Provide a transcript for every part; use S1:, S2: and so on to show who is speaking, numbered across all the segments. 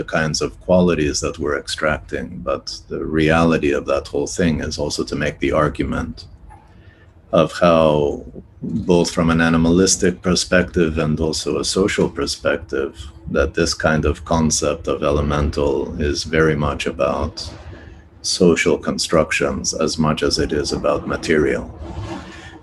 S1: the kinds of qualities that we're extracting, but the reality of that whole thing is also to make the argument of how, both from an animalistic perspective and also a social perspective, that this kind of concept of elemental is very much about social constructions as much as it is about material.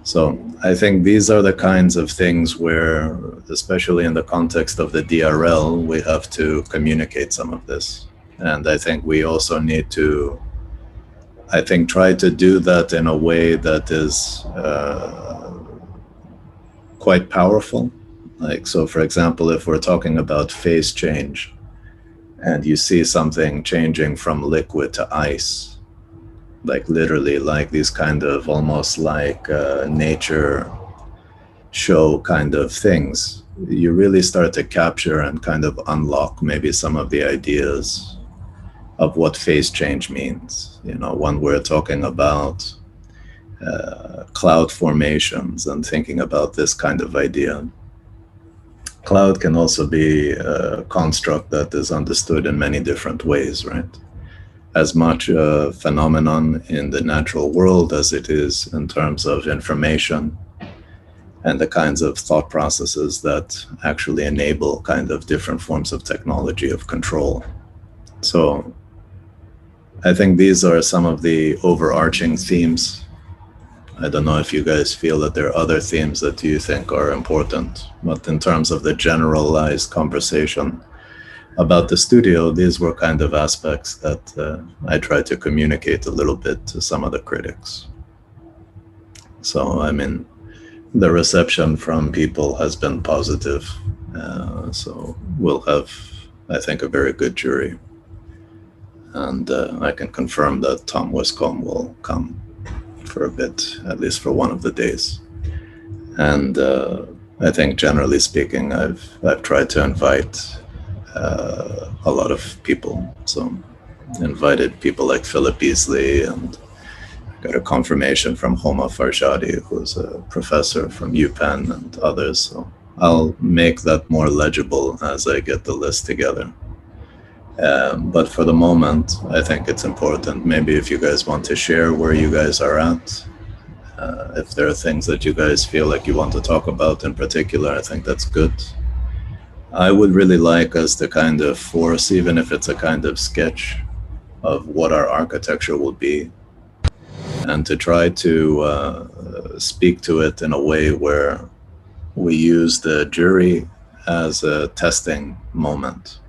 S1: So I think these are the kinds of things where, especially in the context of the DRL, we have to communicate some of this. And I think we also need to, try to do that in a way that is quite powerful. Like, so for example, if we're talking about phase change and you see something changing from liquid to ice, like literally like these kind of almost like nature show kind of things, you really start to capture and kind of unlock maybe some of the ideas of what phase change means. You know, when we're talking about cloud formations and thinking about this kind of idea, cloud can also be a construct that is understood in many different ways, right? As much a phenomenon in the natural world as it is in terms of information and the kinds of thought processes that actually enable kind of different forms of technology of control. So I think these are some of the overarching themes. I don't know if you guys feel that there are other themes that you think are important, but in terms of the generalized conversation about the studio, these were kind of aspects that I tried to communicate a little bit to some of the critics. So, I mean, the reception from people has been positive. So we'll have, I think, a very good jury. And I can confirm that Tom Wiscombe will come for a bit, at least for one of the days. And I think, generally speaking, I've tried to invite a lot of people. So invited people like Philip Beasley, and got a confirmation from Homa Farshadi, who's a professor from UPenn, and others. So I'll make that more legible as I get the list together. But for the moment, I think it's important. Maybe if you guys want to share where you guys are at, if there are things that you guys feel like you want to talk about in particular, I think that's good. I would really like us to kind of force, even if it's a kind of sketch of what our architecture will be, and to try to speak to it in a way where we use the jury as a testing moment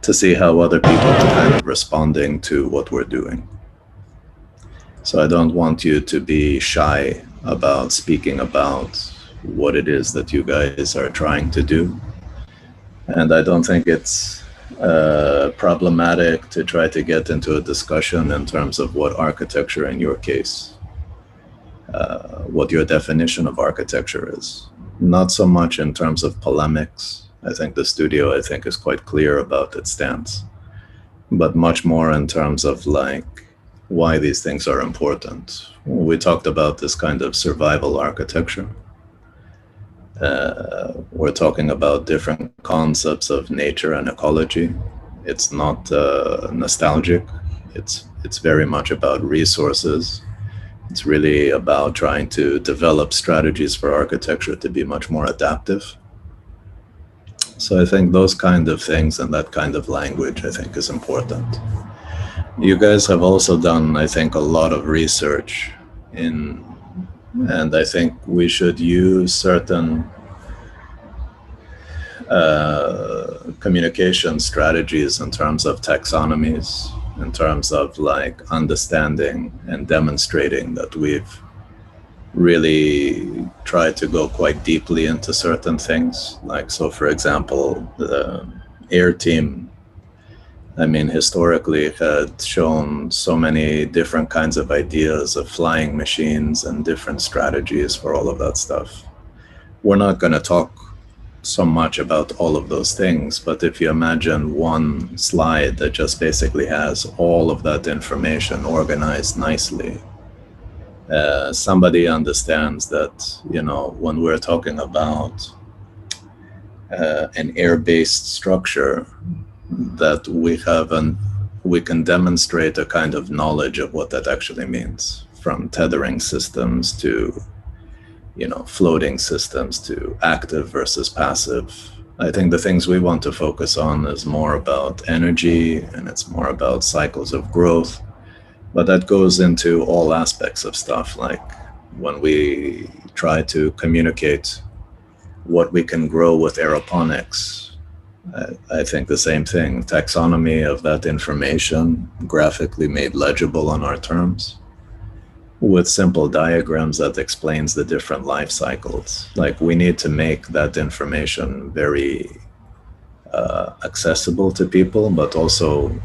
S1: to see how other people are kind of responding to what we're doing. So I don't want you to be shy about speaking about what it is that you guys are trying to do. And I don't think it's problematic to try to get into a discussion in terms of what architecture in your case, what your definition of architecture is. Not so much in terms of polemics. I think the studio, is quite clear about its stance, but much more in terms of like why these things are important. We talked about this kind of survival architecture. We're talking about different concepts of nature and ecology. It's not nostalgic. It's very much about resources. It's really about trying to develop strategies for architecture to be much more adaptive. So I think those kind of things and that kind of language, I think, is important. You guys have also done, I think, a lot of research and I think we should use certain communication strategies in terms of taxonomies, in terms of like understanding and demonstrating that we've really tried to go quite deeply into certain things. Like, so for example, the air team, I mean, historically had shown so many different kinds of ideas of flying machines and different strategies for all of that stuff. We're not going to talk so much about all of those things, but if you imagine one slide that just basically has all of that information organized nicely, somebody understands that, you know, when we're talking about an air-based structure, that we can demonstrate a kind of knowledge of what that actually means, from tethering systems to, floating systems to active versus passive. I think the things we want to focus on is more about energy, and it's more about cycles of growth. But that goes into all aspects of stuff, like when we try to communicate what we can grow with aeroponics. I think the same thing, taxonomy of that information, graphically made legible on our terms, with simple diagrams that explains the different life cycles. Like, we need to make that information very accessible to people, but also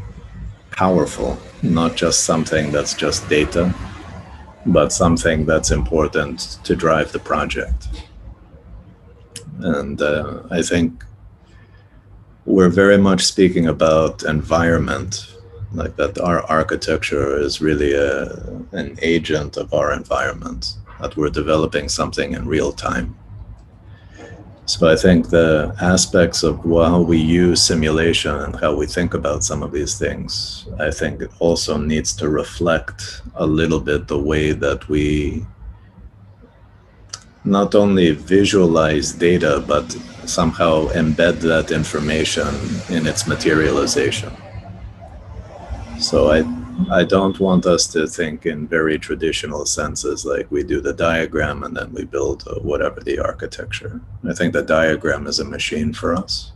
S1: powerful, not just something that's just data, but something that's important to drive the project. And I think we're very much speaking about environment, like that our architecture is really an agent of our environment, that we're developing something in real time. So I think the aspects of how we use simulation and how we think about some of these things, I think it also needs to reflect a little bit the way that we not only visualize data, but somehow embed that information in its materialization. So I don't want us to think in very traditional senses, like we do the diagram and then we build whatever the architecture. I think the diagram is a machine for us.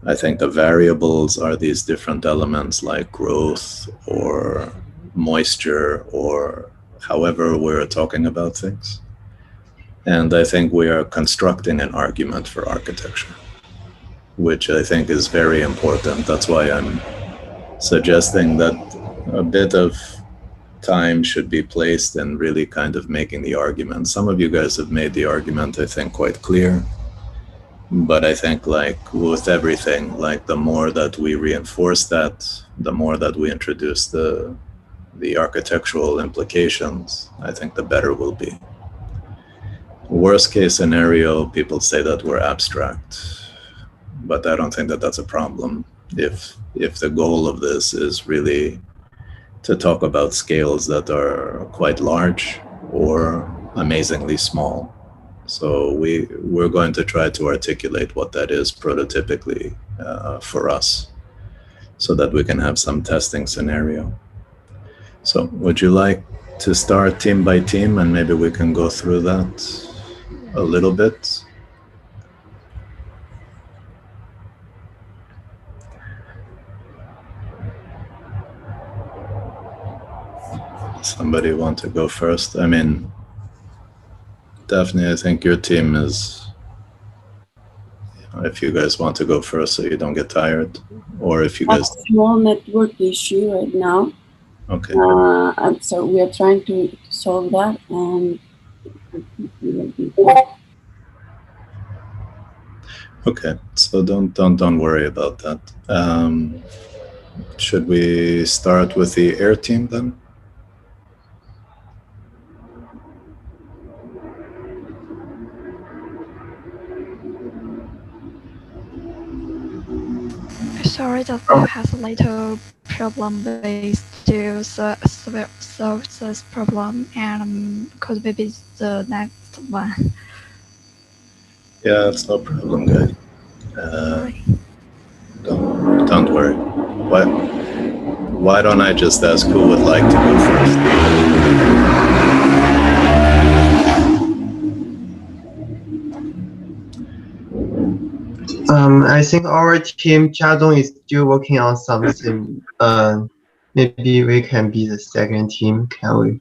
S1: I think the variables are these different elements like growth or moisture or however we're talking about things. And I think we are constructing an argument for architecture, which I think is very important. That's why I'm suggesting that a bit of time should be placed in really kind of making the argument. Some of you guys have made the argument, I think, quite clear. But I think, like with everything, like the more that we reinforce that, the more that we introduce the architectural implications, I think the better we'll be. Worst case scenario, people say that we're abstract, but I don't think that that's a problem. If the goal of this is really to talk about scales that are quite large or amazingly small. So we're going to try to articulate what that is prototypically for us, so that we can have some testing scenario. So would you like to start team by team, and maybe we can go through that a little bit? Somebody want to go first? I mean, Daphne, I think your team is, if you guys want to go first so you don't get tired, or if you guys...
S2: a small network issue right now.
S1: Okay.
S2: And so we are trying to solve that, and
S1: okay, so don't worry about that. Should we start with the air team then?
S3: Sorry, that Theo has a little problem with to solve this problem, and could we be the next one?
S1: Yeah, it's no problem, guy. Don't worry. Why don't I just ask who would like to go first?
S4: I think our team, Jiadong, is still working on something. Maybe we can be the second team, can we?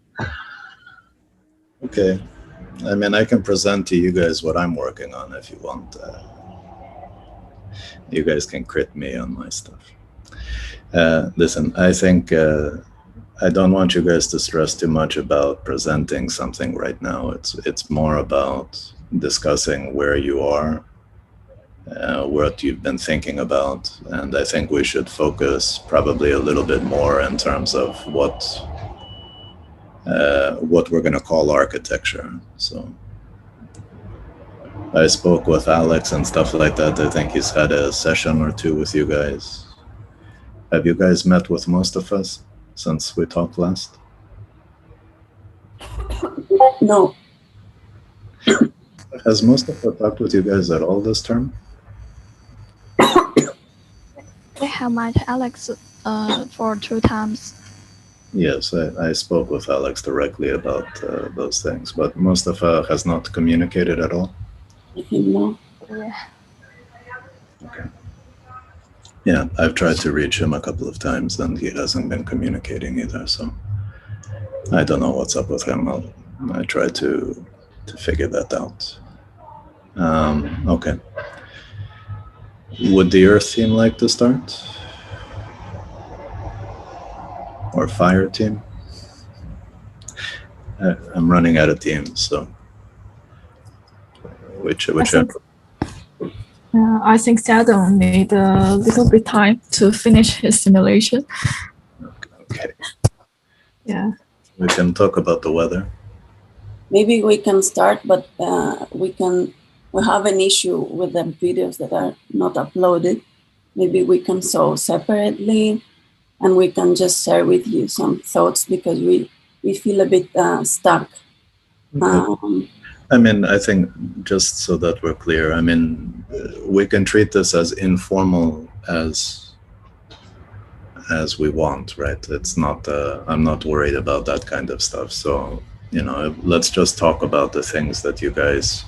S1: Okay. I mean, I can present to you guys what I'm working on if you want. You guys can crit me on my stuff. Listen, I think I don't want you guys to stress too much about presenting something right now. It's more about discussing where you are, what you've been thinking about, and I think we should focus probably a little bit more in terms of what we're going to call architecture. So I spoke with Alex and stuff like that. I think he's had a session or two with you guys. Have you guys met with most of us since we talked last?
S2: No.
S1: Has most of us talked with you guys at all this term?
S3: We have met Alex for 2 times.
S1: Yes, I spoke with Alex directly about those things, but Mustafa has not communicated at all.
S2: I think no.
S3: Yeah.
S1: Okay. Yeah, I've tried to reach him a couple of times and he hasn't been communicating either, so I don't know what's up with him. I try to figure that out. Okay. Would the Earth team like to start? Or Fire team? I'm running out of teams, so whichever.
S5: I think Sadon need a little bit time to finish his simulation.
S1: Okay.
S5: Yeah.
S1: We can talk about the weather.
S2: Maybe we can start, but we have an issue with the videos that are not uploaded. Maybe we can solve separately, and we can just share with you some thoughts because we feel a bit stuck.
S1: Okay. I mean, I think just so that we're clear, I mean, we can treat this as informal as we want, right? It's not, I'm not worried about that kind of stuff. So, you know, let's just talk about the things that you guys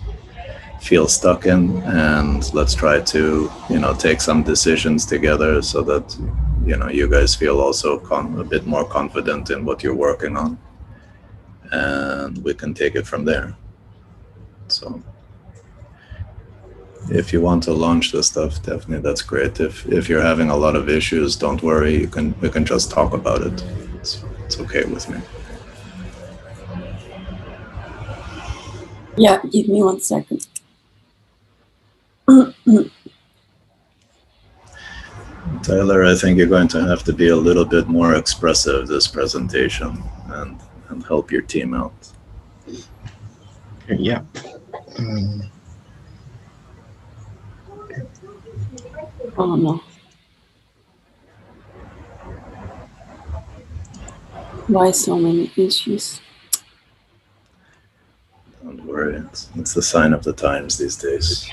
S1: feel stuck in, and let's try to, you know, take some decisions together so that, you know, you guys feel also a bit more confident in what you're working on, and we can take it from there. So if you want to launch this stuff, definitely that's great. If you're having a lot of issues, don't worry, we can just talk about it. It's okay with me.
S2: Yeah, give me 1 second.
S1: Tyler, I think you're going to have to be a little bit more expressive this presentation and help your team out.
S4: Yeah.
S2: Oh no. Why so many issues?
S1: Don't worry, it's the sign of the times these days.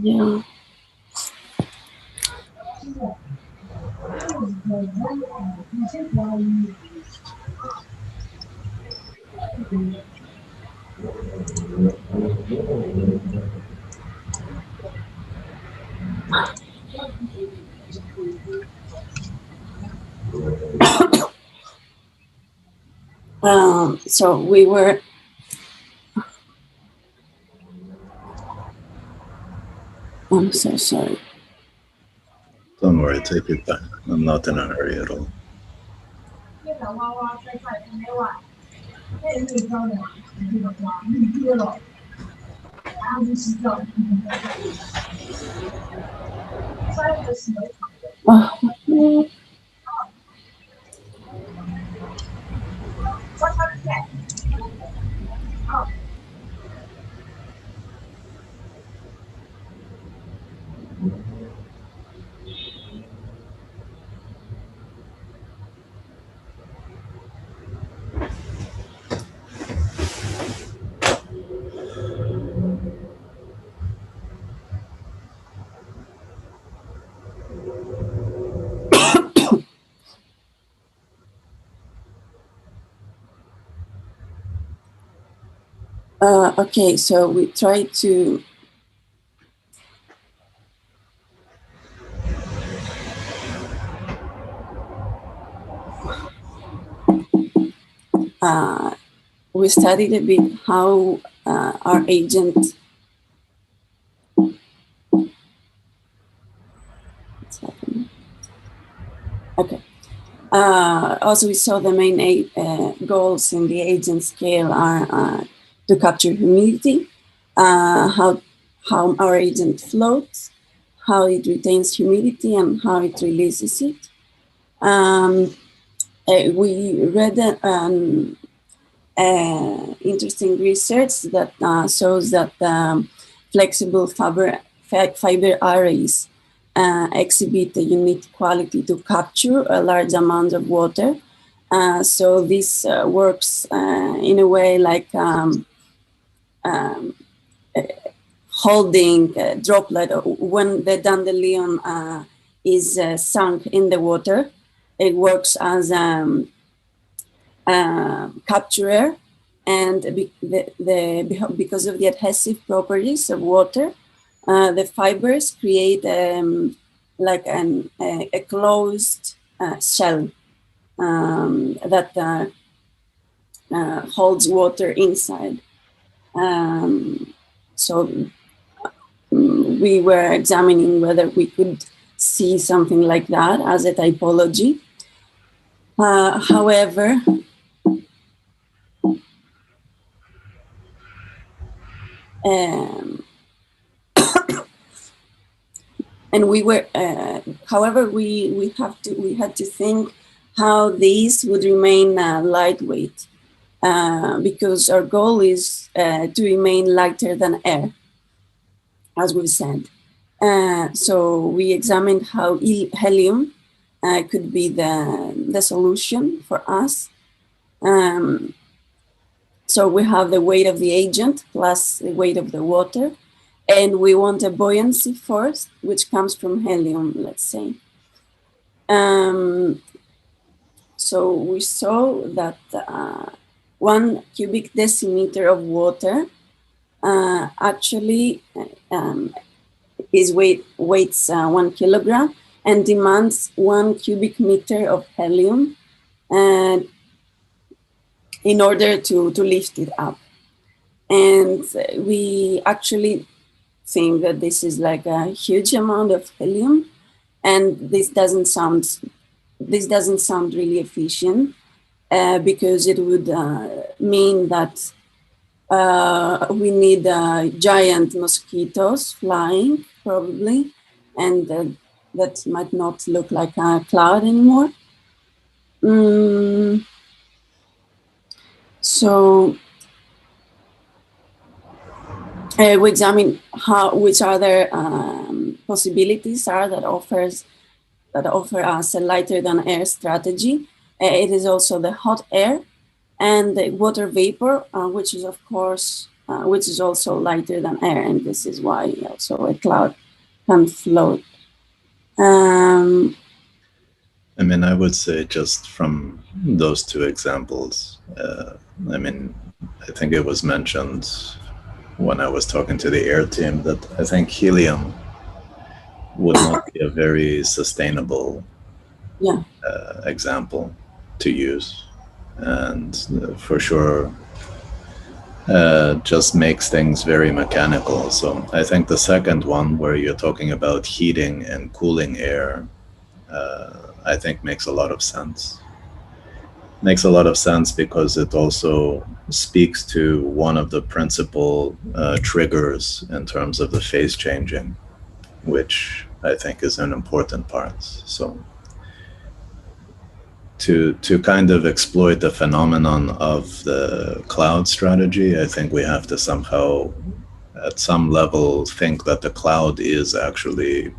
S2: Yeah. So we were. I'm so sorry.
S1: Don't worry, take your time. I'm not in a hurry at all.
S2: Oh, okay, so we try to we studied a bit how our agent. What's happening? Okay. Also, we saw the main goals in the agent scale are to capture humidity, how our agent floats, how it retains humidity, and how it releases it. We read interesting research that shows that flexible fiber arrays exhibit a unique quality to capture a large amount of water. So this works in a way like holding a droplet. When the dandelion is sunk in the water, it works as capturer, and because of the adhesive properties of water, the fibers create like a closed shell that holds water inside. So we were examining whether we could see something like that as a typology. However, and we were, however, we had to think how these would remain lightweight, because our goal is to remain lighter than air, as we said. So we examined how helium could be the solution for us. So we have the weight of the agent plus the weight of the water, and we want a buoyancy force, which comes from helium, let's say. So we saw that 1 cubic decimeter of water actually weighs 1 kilogram and demands 1 cubic meter of helium in order to lift it up. And we actually think that this is like a huge amount of helium, and this doesn't sound really efficient, because it would mean that we need giant mosquitoes flying, probably, and that might not look like a cloud anymore. So we examine which other possibilities are that offer us a lighter than air strategy. It is also the hot air and the water vapor, which is of course, which is also lighter than air, and this is why also a cloud can float.
S1: I mean, I would say just from those two examples, I mean, I think it was mentioned when I was talking to the air team that I think helium would not be a very sustainable example to use. And for sure, just makes things very mechanical. So I think the second one, where you're talking about heating and cooling air, I think makes a lot of sense. Makes a lot of sense because it also speaks to one of the principal triggers in terms of the phase changing, which I think is an important part. So to kind of exploit the phenomenon of the cloud strategy, I think we have to somehow, at some level, think that the cloud is actually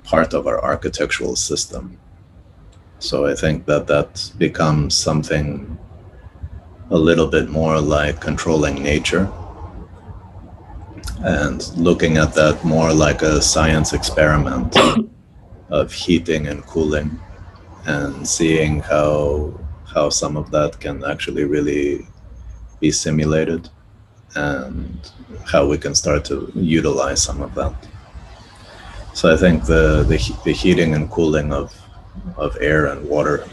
S1: part of our architectural system. So I think that becomes something a little bit more like controlling nature and looking at that more like a science experiment of heating and cooling, and seeing how some of that can actually really be simulated and how we can start to utilize some of that. So I think the heating and cooling of air and water,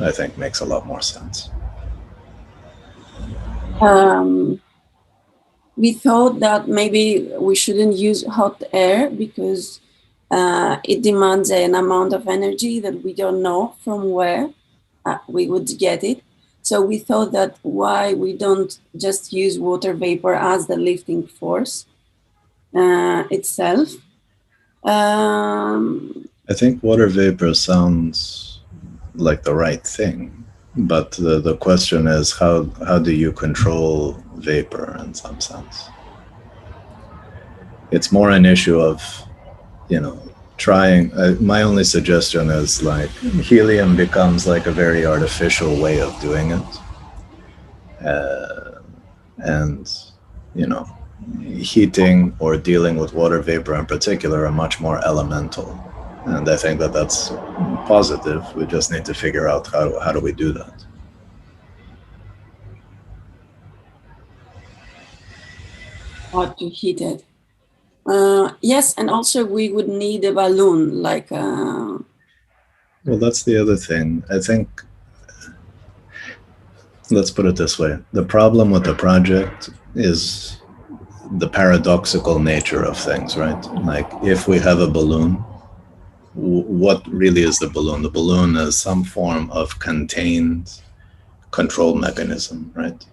S1: I think, makes a lot more sense.
S2: We thought that maybe we shouldn't use hot air because it demands an amount of energy that we don't know from where we would get it. So we thought that why we don't just use water vapor as the lifting force itself.
S1: I think water vapor sounds like the right thing, but the question is how do you control vapor in some sense? It's more an issue of, trying. My only suggestion is like helium becomes like a very artificial way of doing it, and heating or dealing with water vapor in particular are much more elemental. And I think that that's positive. We just need to figure out how do we do that.
S2: How to heat it. Yes, and also we would need a balloon, like...
S1: Well, that's the other thing. I think, let's put it this way. The problem with the project is the paradoxical nature of things, right? Like if we have a balloon, what really is the balloon? The balloon is some form of contained control mechanism, right?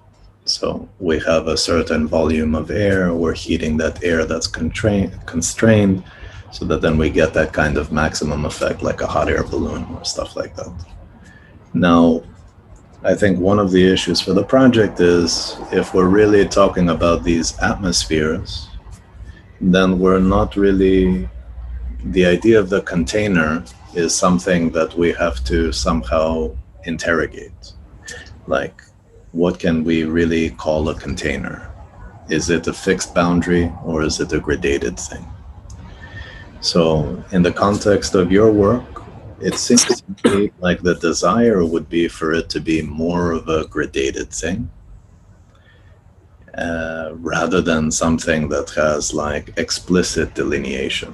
S1: So we have a certain volume of air, we're heating that air that's constrained, so that then we get that kind of maximum effect like a hot air balloon or stuff like that. Now, I think one of the issues for the project is if we're really talking about these atmospheres, then we're not really... The idea of the container is something that we have to somehow interrogate. Like, what can we really call a container? Is it a fixed boundary or is it a gradated thing? So in the context of your work, it seems to me like the desire would be for it to be more of a gradated thing, rather than something that has like explicit delineation.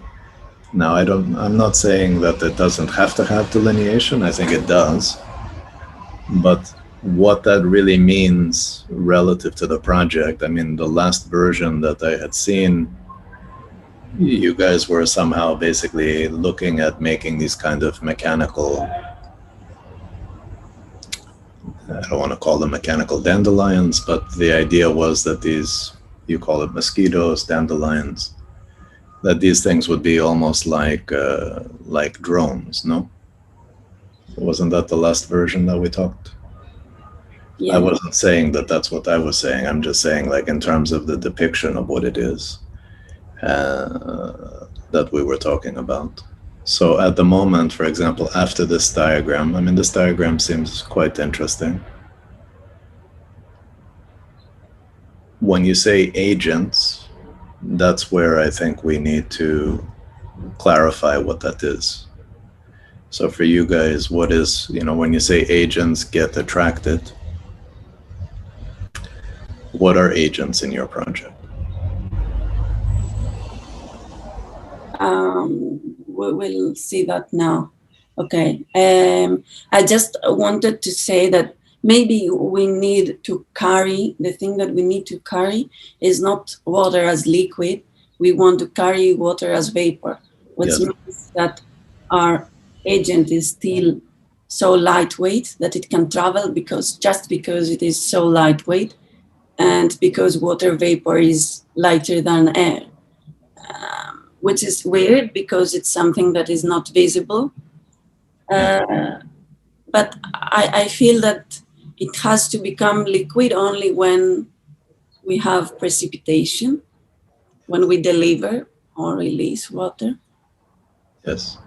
S1: Now, I'm not saying that it doesn't have to have delineation. I think it does. But what that really means relative to the project, I mean, the last version that I had seen, you guys were somehow basically looking at making these kind of mechanical, I don't want to call them mechanical dandelions, but the idea was that these, you call it mosquitoes, dandelions, that these things would be almost like drones, no? Wasn't that the last version that we talked? Yeah. I wasn't saying that that's what I was saying. I'm just saying like in terms of the depiction of what it is that we were talking about. So at the moment, for example, after this diagram, I mean, this diagram seems quite interesting. When you say agents, that's where I think we need to clarify what that is. So for you guys, what is, when you say agents get attracted, what are agents in your project?
S2: We'll see that now. Okay. I just wanted to say that maybe we need to carry, the thing that we need to carry is not water as liquid. We want to carry water as vapor, which means that our agent is still so lightweight that it can travel because it is so lightweight and because water vapor is lighter than air, which is weird because it's something that is not visible. But I feel that it has to become liquid only when we have precipitation, when we deliver or release water.
S1: Yes.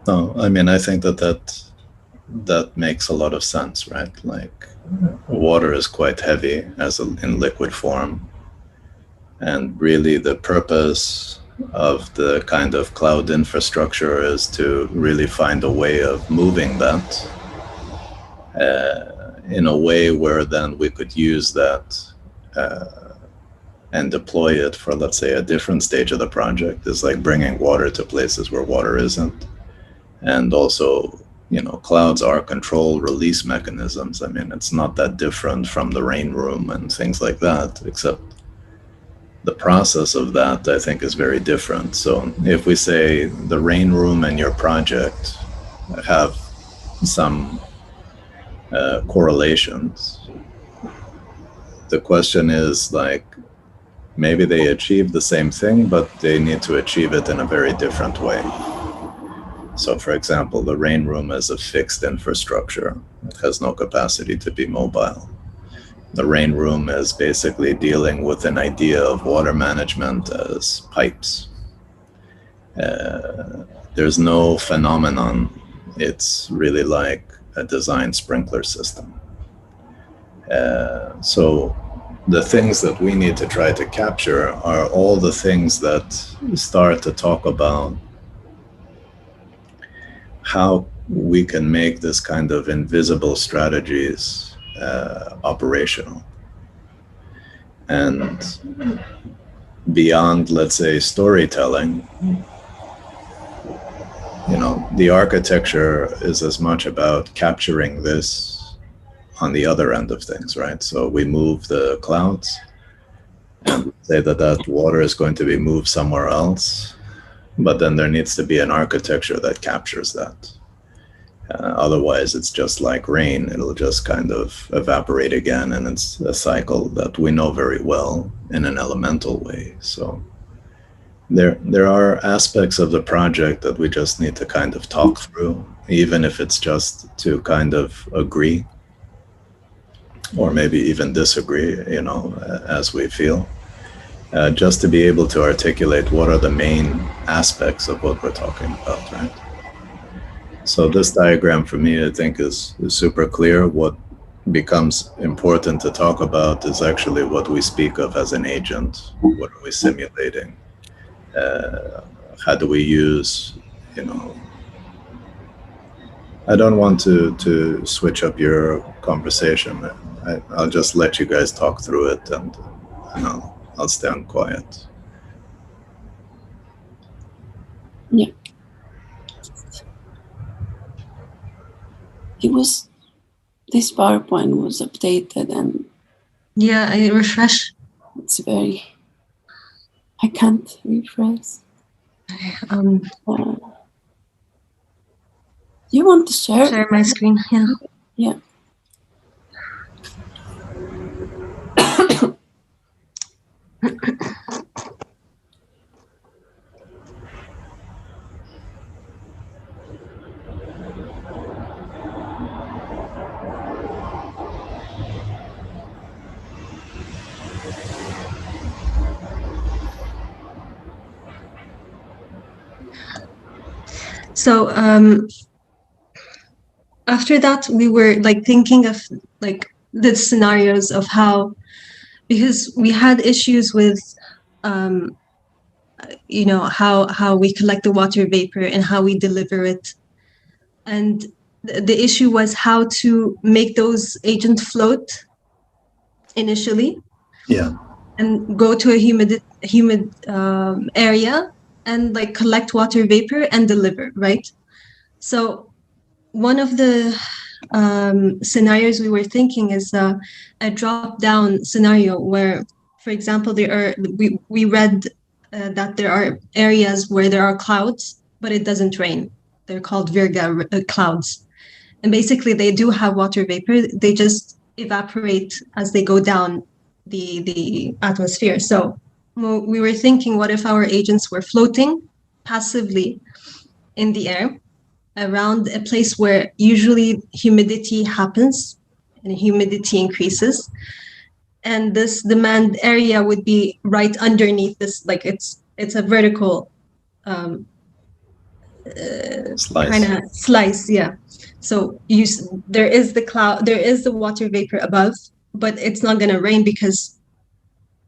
S1: No, I mean, I think that makes a lot of sense, right? Like water is quite heavy in liquid form. And really the purpose of the kind of cloud infrastructure is to really find a way of moving that in a way where then we could use that and deploy it for, let's say, a different stage of the project. Is like bringing water to places where water isn't. And also, clouds are control release mechanisms. I mean, it's not that different from the rain room and things like that, except the process of that, I think, is very different. So if we say the rain room and your project have some correlations, the question is, like, maybe they achieve the same thing, but they need to achieve it in a very different way. So, for example, the rain room is a fixed infrastructure. It has no capacity to be mobile. The rain room is basically dealing with an idea of water management as pipes. There's no phenomenon. It's really like a design sprinkler system. So the things that we need to try to capture are all the things that start to talk about how we can make this kind of invisible strategies operational. And beyond, let's say, storytelling, you know, the architecture is as much about capturing this on the other end of things, right? So we move the clouds and say that that water is going to be moved somewhere else, but then there needs to be an architecture that captures that. Otherwise, it's just like rain. It'll just kind of evaporate again, and it's a cycle that we know very well in an elemental way. So there are aspects of the project that we just need to kind of talk through, even if it's just to kind of agree, or maybe even disagree, you know, as we feel, just to be able to articulate what are the main aspects of what we're talking about, right? So this diagram for me, I think, is super clear. What becomes important to talk about is actually what we speak of as an agent. What are we simulating? How do we use, you know, I don't want to switch up your conversation. I'll just let you guys talk through it, and I'll stand quiet.
S2: Yeah. This PowerPoint was updated, and
S6: yeah, I refresh.
S2: It's very, I can't refresh. Do you want to share
S6: my screen? Yeah.
S2: Yeah.
S6: So after that, we were like thinking of like the scenarios of how, because we had issues with, you know, how we collect the water vapor and how we deliver it. And the issue was how to make those agents float initially.
S1: Yeah.
S6: And go to a humid area and like collect water vapor and deliver, right? So one of the scenarios we were thinking is a drop-down scenario where, for example, we read that there are areas where there are clouds, but it doesn't rain. They're called virga clouds. And basically they do have water vapor. They just evaporate as they go down the atmosphere. So we were thinking, what if our agents were floating passively in the air around a place where usually humidity happens and humidity increases, and this demand area would be right underneath this, like it's a vertical kind of slice. Yeah. So there is the cloud, there is the water vapor above, but it's not going to rain because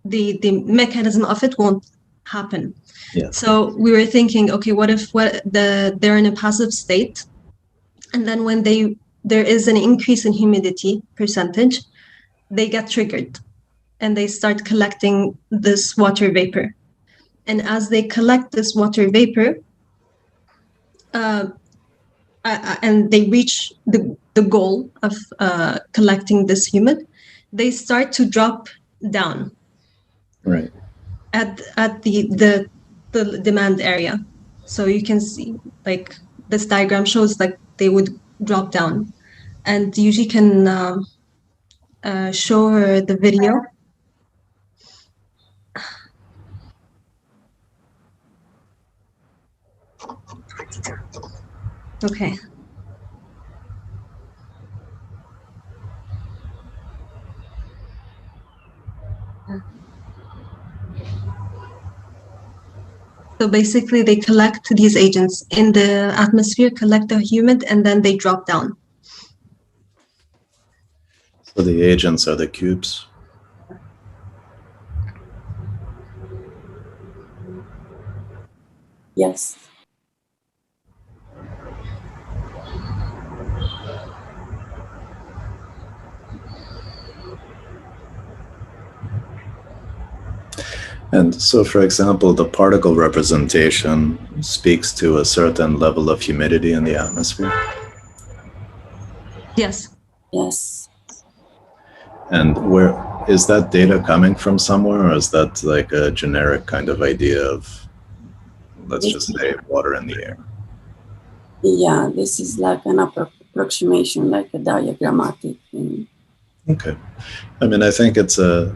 S6: the mechanism of it won't happen.
S1: Yeah.
S6: So we were thinking, okay, what if they're in a passive state, and then when there is an increase in humidity percentage, they get triggered and they start collecting this water vapor. And as they collect this water vapor, and they reach the goal of collecting this humid, they start to drop down.
S1: Right.
S6: at the demand area. So you can see, like, this diagram shows like they would drop down, and usually can show her the video. Okay. So basically, they collect these agents in the atmosphere, collect the humid, and then they drop down.
S1: So the agents are the cubes.
S2: Yes.
S1: And so, for example, the particle representation speaks to a certain level of humidity in the atmosphere.
S6: Yes.
S2: Yes.
S1: And where is that data coming from somewhere, or is that like a generic kind of idea of, let's just say, water in the air?
S2: Yeah, this is like an approximation, like a diagrammatic thing.
S1: Okay. I mean, I think it's a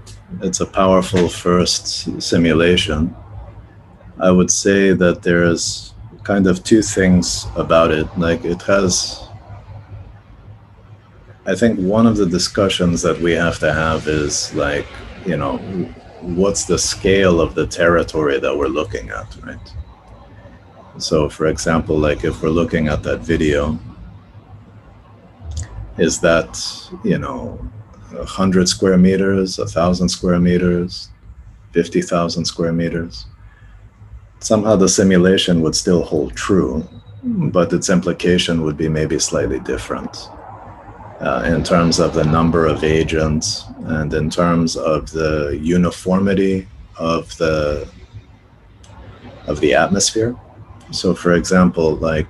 S1: powerful first simulation. I would say that there's kind of two things about it. Like, it has, I think one of the discussions that we have to have is like, you know, what's the scale of the territory that we're looking at, right? So for example, like if we're looking at that video, is that, you know, 100 square meters, 1,000 square meters, 50,000 square meters? Somehow the simulation would still hold true, but its implication would be maybe slightly different in terms of the number of agents and in terms of the uniformity of the atmosphere. So for example, like,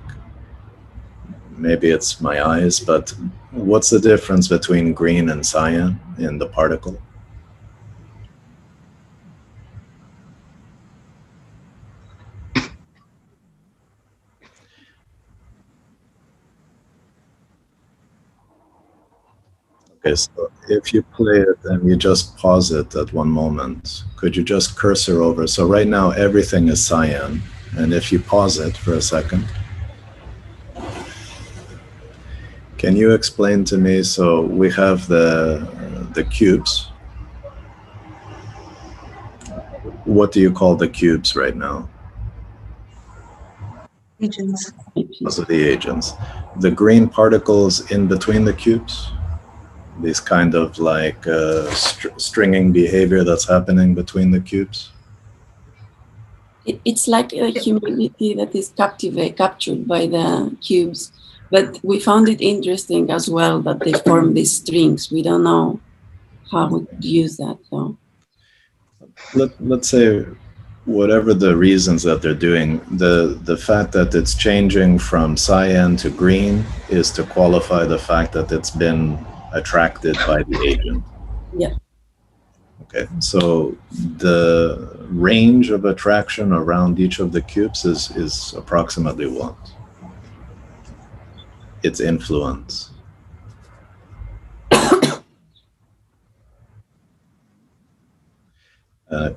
S1: maybe it's my eyes, but what's the difference between green and cyan in the particle? Okay, so if you play it and you just pause it at one moment, could you just cursor over? So right now everything is cyan, and if you pause it for a second, can you explain to me, so we have the cubes. What do you call the cubes right now?
S6: Agents.
S1: Those are the agents. The green particles in between the cubes, these kind of like stringing behavior that's happening between the cubes.
S2: It's like a humidity that is captured by the cubes. But we found it interesting as well that they form these strings. We don't know how we could use that, though.
S1: Let's say, whatever the reasons that they're doing, the fact that it's changing from cyan to green is to qualify the fact that it's been attracted by the agent.
S2: Yeah.
S1: Okay, so the range of attraction around each of the cubes is approximately what? Its influence.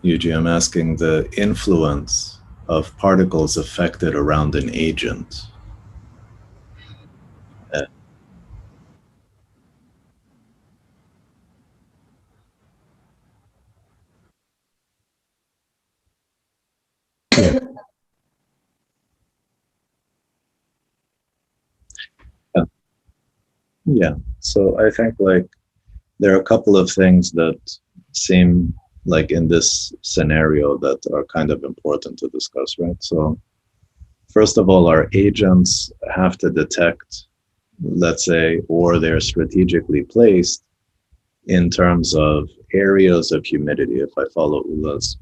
S1: Yuji, I'm asking the influence of particles affected around an agent. Yeah, so I think like there are a couple of things that seem like in this scenario that are kind of important to discuss, right? So first of all, our agents have to detect, let's say, or they're strategically placed in terms of areas of humidity, if I follow Ula's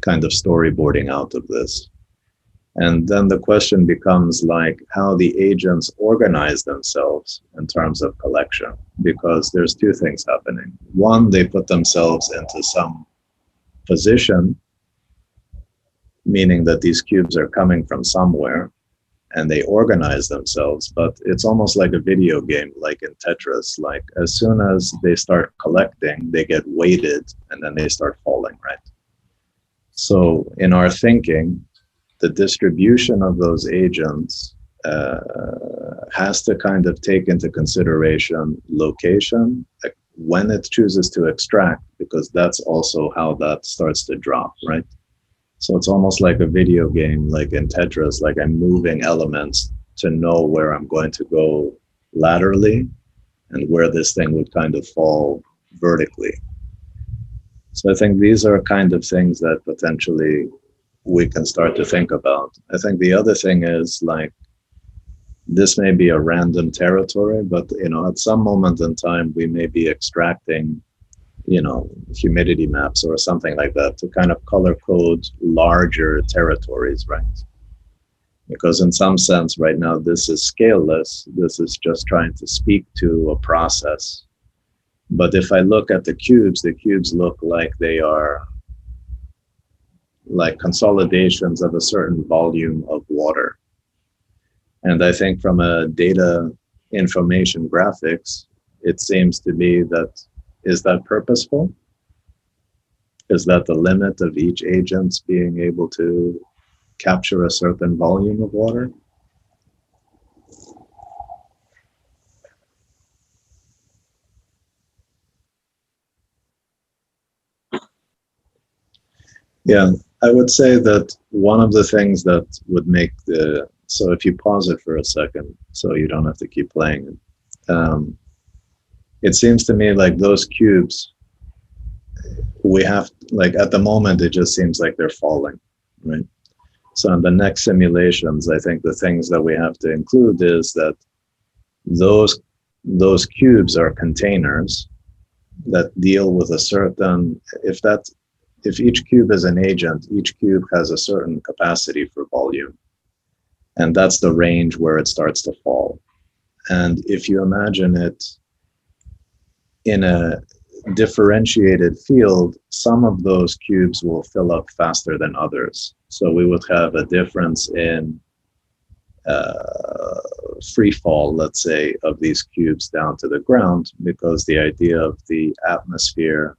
S1: kind of storyboarding out of this. And then the question becomes like how the agents organize themselves in terms of collection, because there's two things happening. One, they put themselves into some position, meaning that these cubes are coming from somewhere, and they organize themselves, but it's almost like a video game, like in Tetris. Like as soon as they start collecting, they get weighted and then they start falling, right? So in our thinking, the distribution of those agents has to kind of take into consideration location, like when it chooses to extract, because that's also how that starts to drop, right? So it's almost like a video game, like in Tetris, like I'm moving elements to know where I'm going to go laterally and where this thing would kind of fall vertically. So I think these are kind of things that potentially we can start to think about. I think the other thing is like, this may be a random territory, but at some moment in time, we may be extracting humidity maps or something like that to kind of color code larger territories, right? Because in some sense right now, this is scaleless. This is just trying to speak to a process. But if I look at the cubes look like they are like consolidations of a certain volume of water. And I think from a data information graphics, it seems to me that, is that purposeful? Is that the limit of each agent's being able to capture a certain volume of water? Yeah, I would say that one of the things that would make so if you pause it for a second, so you don't have to keep playing it, it seems to me like those cubes, we have, like at the moment, it just seems like they're falling, right? So in the next simulations, I think the things that we have to include is that those cubes are containers that deal with a certain, if each cube is an agent, each cube has a certain capacity for volume. And that's the range where it starts to fall. And if you imagine it in a differentiated field, some of those cubes will fill up faster than others. So we would have a difference in free fall, let's say, of these cubes down to the ground, because the idea of the atmosphere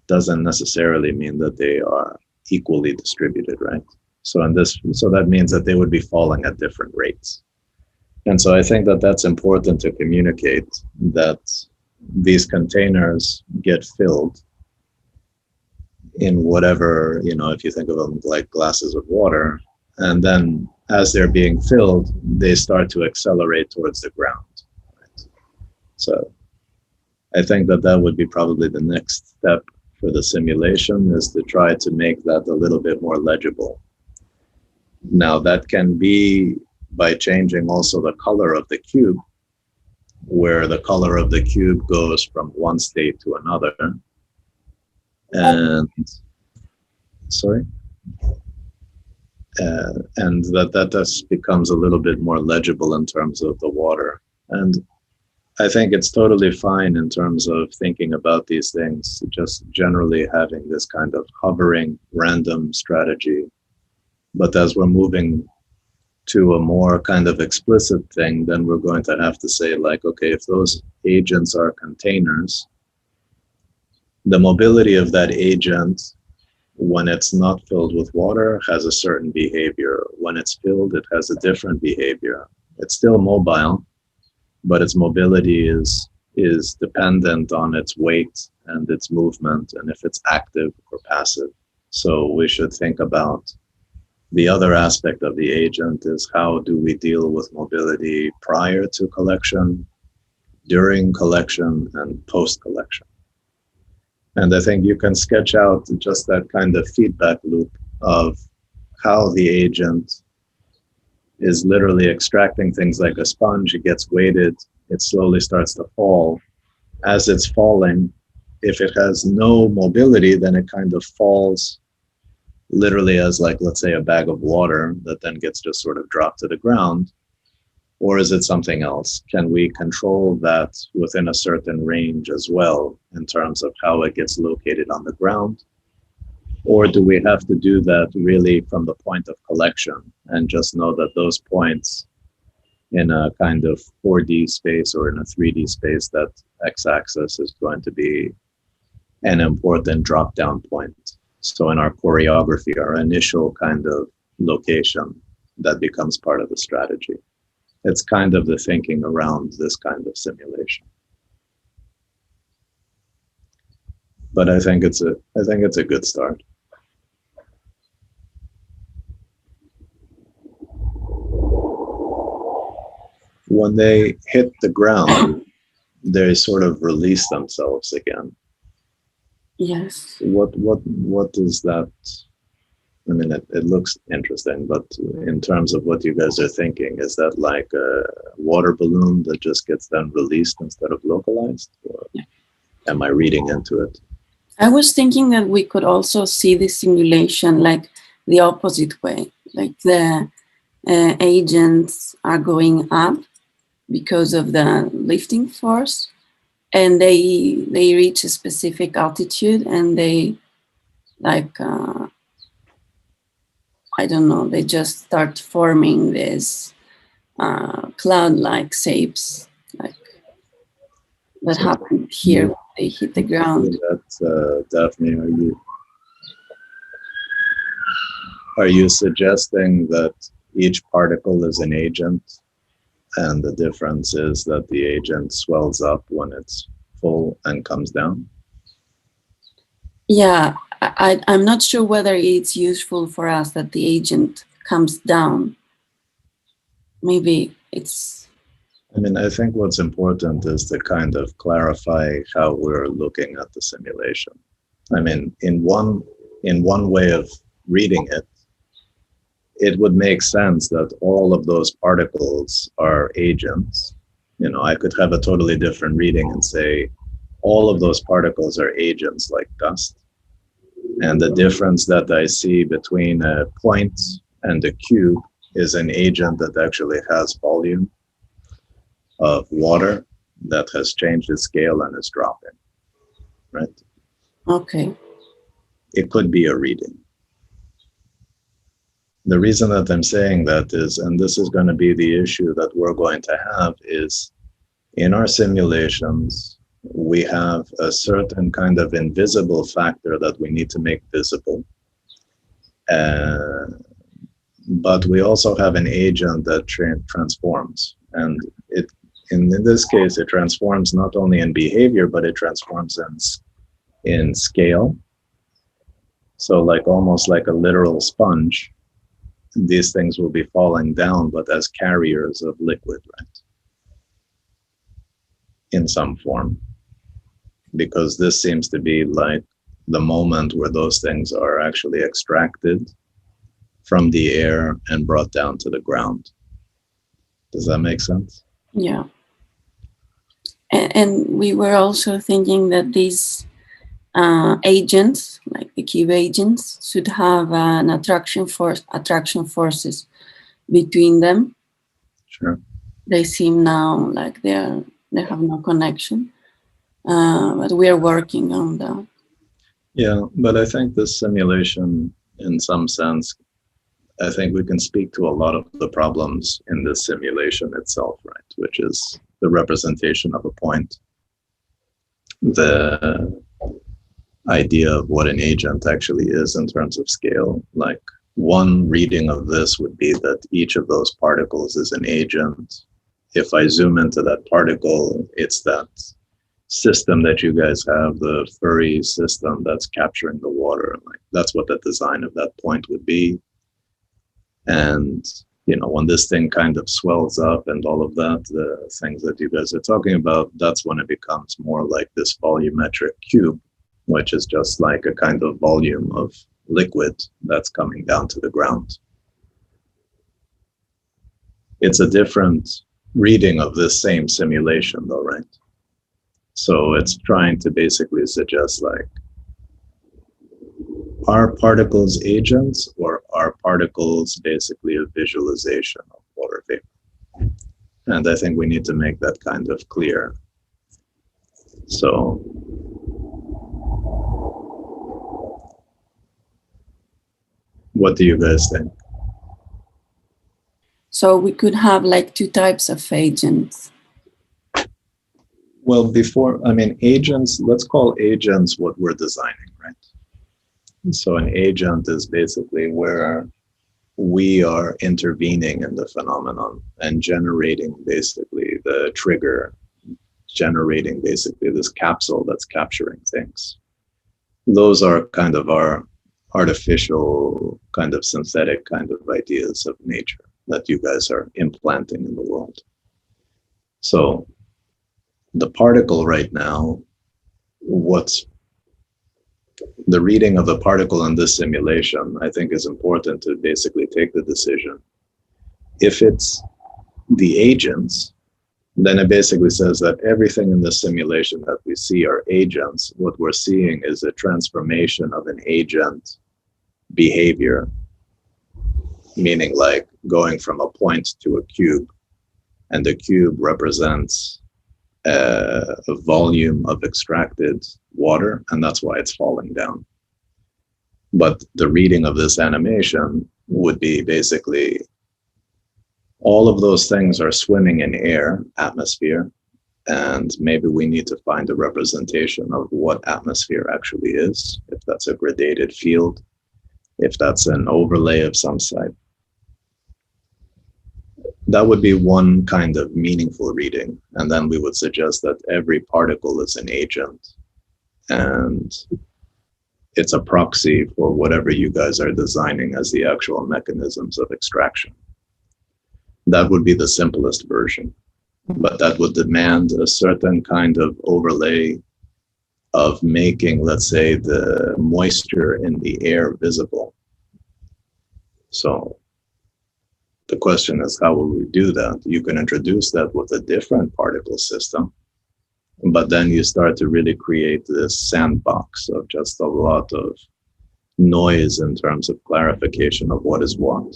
S1: doesn't necessarily mean that they are equally distributed, right? So that means that they would be falling at different rates. And so I think that that's important to communicate, that these containers get filled in whatever, if you think of them like glasses of water, and then as they're being filled, they start to accelerate towards the ground. Right? So I think that would be probably the next step for the simulation, is to try to make that a little bit more legible. Now that can be by changing also the color of the cube, where the color of the cube goes from one state to another. And and that just becomes a little bit more legible in terms of the water. And I think it's totally fine in terms of thinking about these things, just generally having this kind of hovering random strategy. But as we're moving to a more kind of explicit thing, then we're going to have to say, like, okay, if those agents are containers, the mobility of that agent, when it's not filled with water, has a certain behavior. When it's filled, it has a different behavior. It's still mobile, but its mobility is dependent on its weight and its movement, and if it's active or passive. So we should think about the other aspect of the agent is, how do we deal with mobility prior to collection, during collection, and post-collection? And I think you can sketch out just that kind of feedback loop of how the agent is literally extracting things like a sponge. It gets weighted, it slowly starts to fall. As it's falling, if it has no mobility, then it kind of falls literally as like, let's say, a bag of water that then gets just sort of dropped to the ground? Or is it something else? Can we control that within a certain range as well in terms of how it gets located on the ground? Or do we have to do that really from the point of collection and just know that those points in a kind of 4D space or in a 3D space, that x-axis is going to be an important drop-down point? So in our choreography, our initial kind of location, that becomes part of the strategy. It's kind of the thinking around this kind of simulation. But I think it's a good start. When they hit the ground, they sort of release themselves again.
S2: Yes.
S1: What is that? I mean, it looks interesting, but in terms of what you guys are thinking, is that like a water balloon that just gets then released instead of localized? Or am I reading into it?
S2: I was thinking that we could also see the simulation like the opposite way, like the agents are going up because of the lifting force, and they reach a specific altitude, and they like I don't know, they just start forming this cloud-like shapes, like that happened here when they hit the ground.
S1: Daphne, are you suggesting that each particle is an agent, and the difference is that the agent swells up when it's full and comes down?
S2: Yeah, I'm not sure whether it's useful for us that the agent comes down. Maybe it's...
S1: I mean, I think what's important is to kind of clarify how we're looking at the simulation. I mean, in one way of reading it, it would make sense that all of those particles are agents. You know, I could have a totally different reading and say all of those particles are agents like dust. And the difference that I see between a point and a cube is an agent that actually has volume of water that has changed its scale and is dropping, right?
S2: Okay.
S1: It could be a reading. The reason that I'm saying that is, and this is going to be the issue that we're going to have, is in our simulations, we have a certain kind of invisible factor that we need to make visible. But we also have an agent that transforms. And in this case, it transforms not only in behavior, but it transforms in scale. So like almost like a literal sponge, these things will be falling down, but as carriers of liquid, right? In some form. Because this seems to be like the moment where those things are actually extracted from the air and brought down to the ground. Does that make sense?
S2: Yeah. And we were also thinking that these agents, like the cube agents, should have an attraction forces between them.
S1: Sure.
S2: They seem now like they have no connection, but we are working on that.
S1: Yeah, but I think this simulation, in some sense, I think we can speak to a lot of the problems in this simulation itself, right? Which is the representation of a point, the idea of what an agent actually is in terms of scale. Like one reading of this would be that each of those particles is an agent. If I zoom into that particle, it's that system that you guys have, the furry system that's capturing the water. Like that's what the design of that point would be. And you know, when this thing kind of swells up and all of that, the things that you guys are talking about, that's when it becomes more like this volumetric cube, which is just like a kind of volume of liquid that's coming down to the ground. It's a different reading of this same simulation though, right? So it's trying to basically suggest like, are particles agents, or are particles basically a visualization of water vapor? And I think we need to make that kind of clear. So what do you guys think?
S2: So we could have like two types of agents.
S1: Well, agents, let's call agents what we're designing, right? So an agent is basically where we are intervening in the phenomenon and generating basically the trigger, generating basically this capsule that's capturing things. Those are kind of our artificial, kind of synthetic kind of ideas of nature that you guys are implanting in the world. So the particle right now, what's the reading of the particle in this simulation, I think is important to basically take the decision. If it's the agents, then it basically says that everything in the simulation that we see are agents. What we're seeing is a transformation of an agent behavior, meaning like going from a point to a cube, and the cube represents a volume of extracted water, and that's why it's falling down. But the reading of this animation would be basically all of those things are swimming in air, atmosphere, and maybe we need to find a representation of what atmosphere actually is, if that's a gradated field, if that's an overlay of some sort. That would be one kind of meaningful reading. And then we would suggest that every particle is an agent, and it's a proxy for whatever you guys are designing as the actual mechanisms of extraction. That would be the simplest version, but that would demand a certain kind of overlay of making, let's say, the moisture in the air visible. So the question is, how will we do that? You can introduce that with a different particle system, but then you start to really create this sandbox of just a lot of noise in terms of clarification of what is what.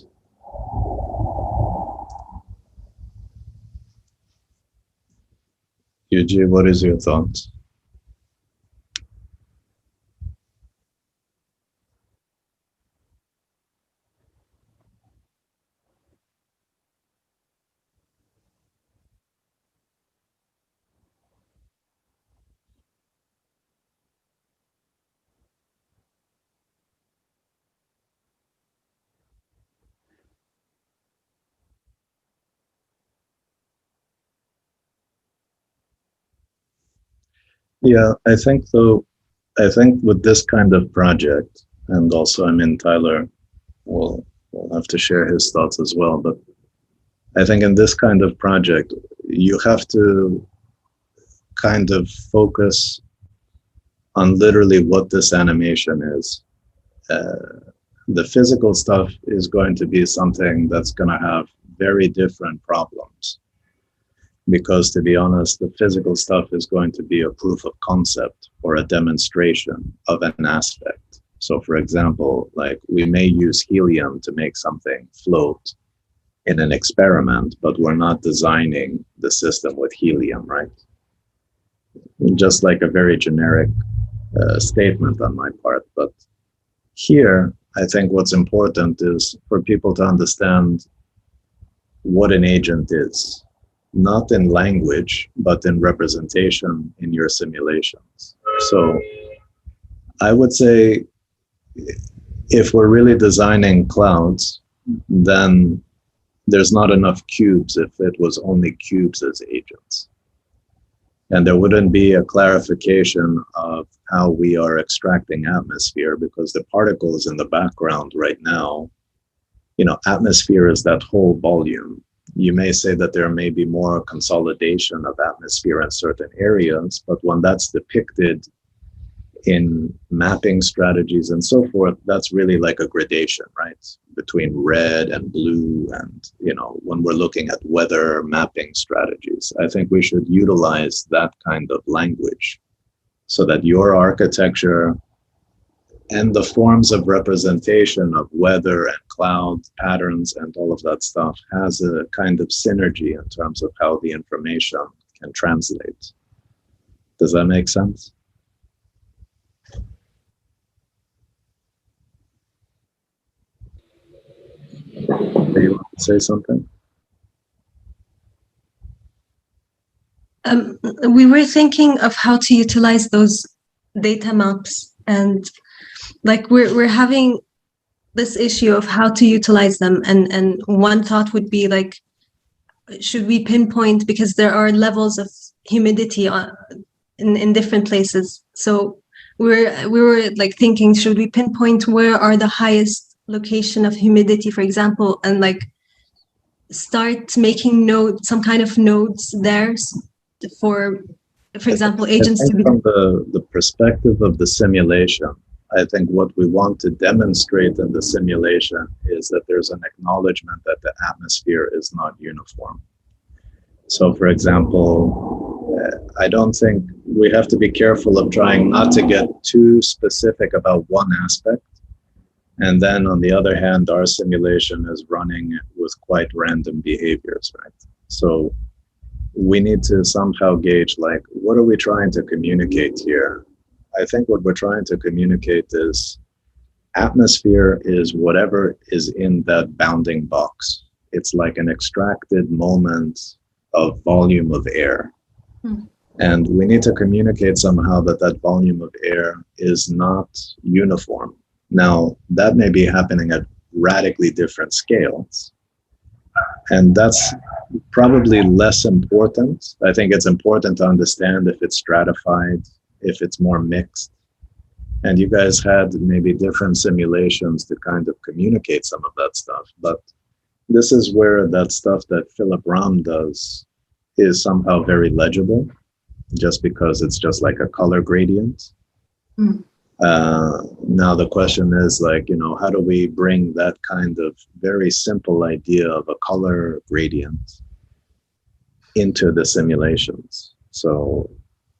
S1: Yuji, what is your thoughts? Yeah, I think with this kind of project, and also Tyler will have to share his thoughts as well, but I think in this kind of project, you have to kind of focus on literally what this animation is. The physical stuff is going to be something that's going to have very different problems. Because to be honest, the physical stuff is going to be a proof of concept or a demonstration of an aspect. So for example, like we may use helium to make something float in an experiment, but we're not designing the system with helium, right? Just like a very generic statement on my part. But here, I think what's important is for people to understand what an agent is. Not in language, but in representation in your simulations. So I would say if we're really designing clouds, then there's not enough cubes if it was only cubes as agents. And there wouldn't be a clarification of how we are extracting atmosphere, because the particles in the background right now, atmosphere is that whole volume. You may say that there may be more consolidation of atmosphere in certain areas, but when that's depicted in mapping strategies and so forth, that's really like a gradation, right? Between red and blue. And, when we're looking at weather mapping strategies, I think we should utilize that kind of language so that your architecture And the forms of representation of weather and cloud patterns and all of that stuff has a kind of synergy in terms of how the information can translate. Does that make sense? Do you want to say something?
S6: We were thinking of how to utilize those data maps, and like we're having this issue of how to utilize them, and one thought would be like, should we pinpoint, because there are levels of humidity in different places, so we were like thinking, should we pinpoint where are the highest location of humidity, for example, and like start making some kind of nodes there for example, agents to be.
S1: From the perspective of the simulation, I think what we want to demonstrate in the simulation is that there's an acknowledgement that the atmosphere is not uniform. So, for example, I don't think we have to be careful of trying not to get too specific about one aspect. And then on the other hand, our simulation is running with quite random behaviors, right? So we need to somehow gauge, like, what are we trying to communicate here? I think what we're trying to communicate is atmosphere is whatever is in that bounding box. It's like an extracted moment of volume of air. And we need to communicate somehow that that volume of air is not uniform. Now, that may be happening at radically different scales. And that's probably less important. I think it's important to understand if it's stratified, if it's more mixed. And you guys had maybe different simulations to kind of communicate some of that stuff. But this is where that stuff that Philip Ram does is somehow very legible, just because it's just like a color gradient. Now the question is, like, you know, how do we bring that kind of very simple idea of a color gradient into the simulations? So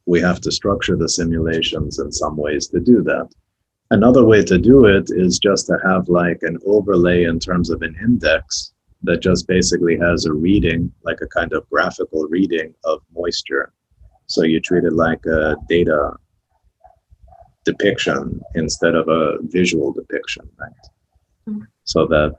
S1: we have to structure the simulations in some ways to do that. Another way to do it is just to have like an overlay in terms of an index that just basically has a reading, like a kind of graphical reading of moisture. So you treat it like a data depiction instead of a visual depiction, right? So that,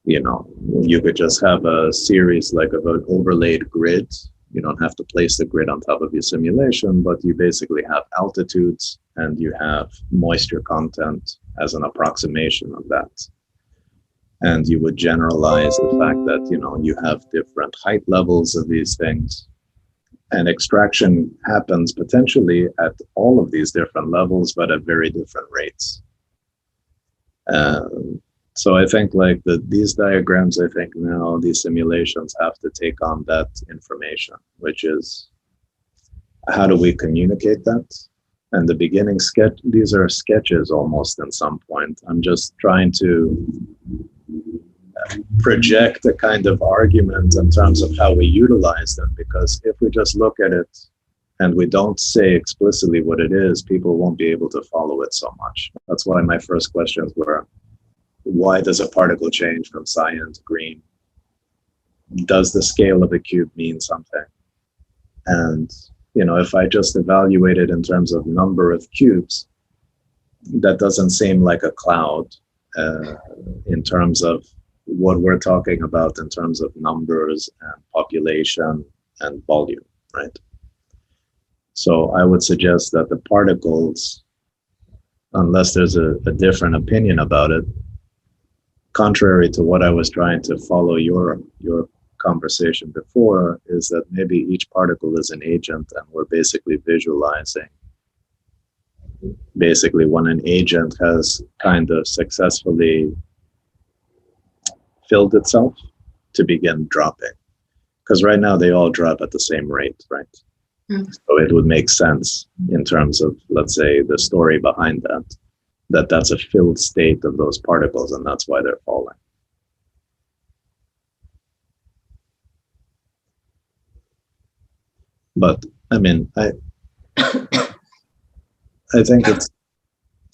S1: you know, you could just have a series like of an overlaid grid. You don't have to place the grid on top of your simulation, but you basically have altitudes and you have moisture content as an approximation of that. And you would generalize the fact that, you know, you have different height levels of these things. And extraction happens potentially at all of these different levels, but at very different rates. So I think like these diagrams, I think now these simulations have to take on that information, which is how do we communicate that? And the beginning sketch, these are sketches almost at some point. I'm just trying to project a kind of argument in terms of how we utilize them, because if we just look at it and we don't say explicitly what it is, people won't be able to follow it so much. That's why my first questions were, why does a particle change from cyan to green? Does the scale of a cube mean something? And, you know, if I just evaluate it in terms of number of cubes, that doesn't seem like a cloud in terms of what we're talking about in terms of numbers and population and volume, right? So I would suggest that the particles, unless there's a different opinion about it, contrary to what I was trying to follow your conversation before, is that maybe each particle is an agent and we're basically visualizing basically when an agent has kind of successfully filled itself to begin dropping. Because right now they all drop at the same rate, right? So it would make sense in terms of, let's say, the story behind that that's a filled state of those particles and that's why they're falling. But I mean, I think it's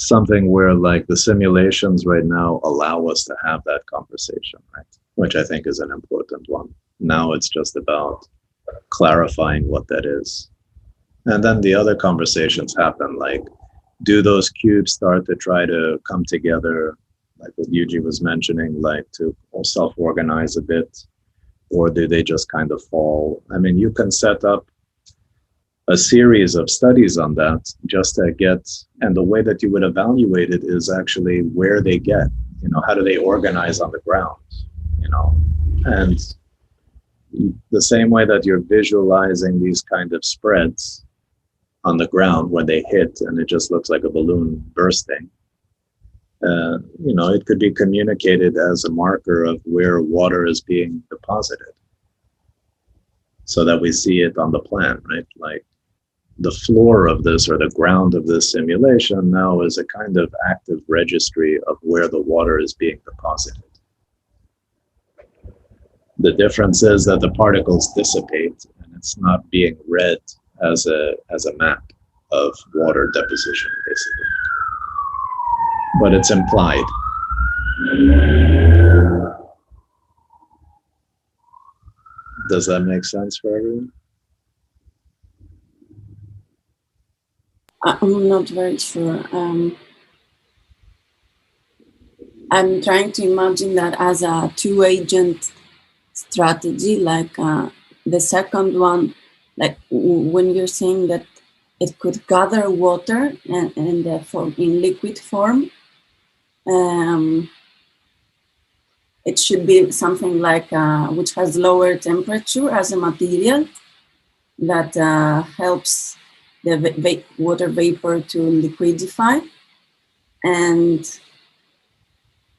S1: something where like the simulations right now allow us to have that conversation, right? Which I think is an important one. Now it's just about clarifying what that is. And then the other conversations happen, like, do those cubes start to try to come together, like what Yuji was mentioning, like to self-organize a bit, or do they just kind of fall? I mean, you can set up a series of studies on that just to get, and the way that you would evaluate it is actually where they get, you know, how do they organize on the ground, you know, and the same way that you're visualizing these kind of spreads on the ground when they hit and it just looks like a balloon bursting, you know, it could be communicated as a marker of where water is being deposited so that we see it on the plan, right? Like the floor of this or the ground of this simulation now is a kind of active registry of where the water is being deposited. The difference is that the particles dissipate and it's not being read as a map of water deposition, basically. But it's implied. Does that make sense for everyone?
S2: I'm not very sure. I'm trying to imagine that as a two-agent strategy, like the second one, like when you're saying that it could gather water and in liquid form, it should be something like which has lower temperature as a material that helps the water vapor to liquidify, and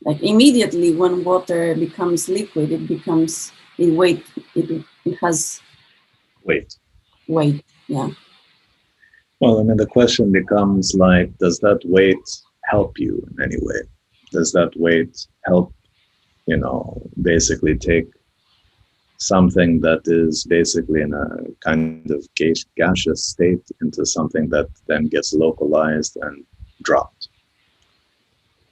S2: like immediately when water becomes liquid, it becomes it has
S1: weight.
S2: Yeah.
S1: Well, I mean, the question becomes like, does that weight help you in any way? Does that weight help, you know, basically take something that is basically in a kind of gaseous state into something that then gets localized and dropped?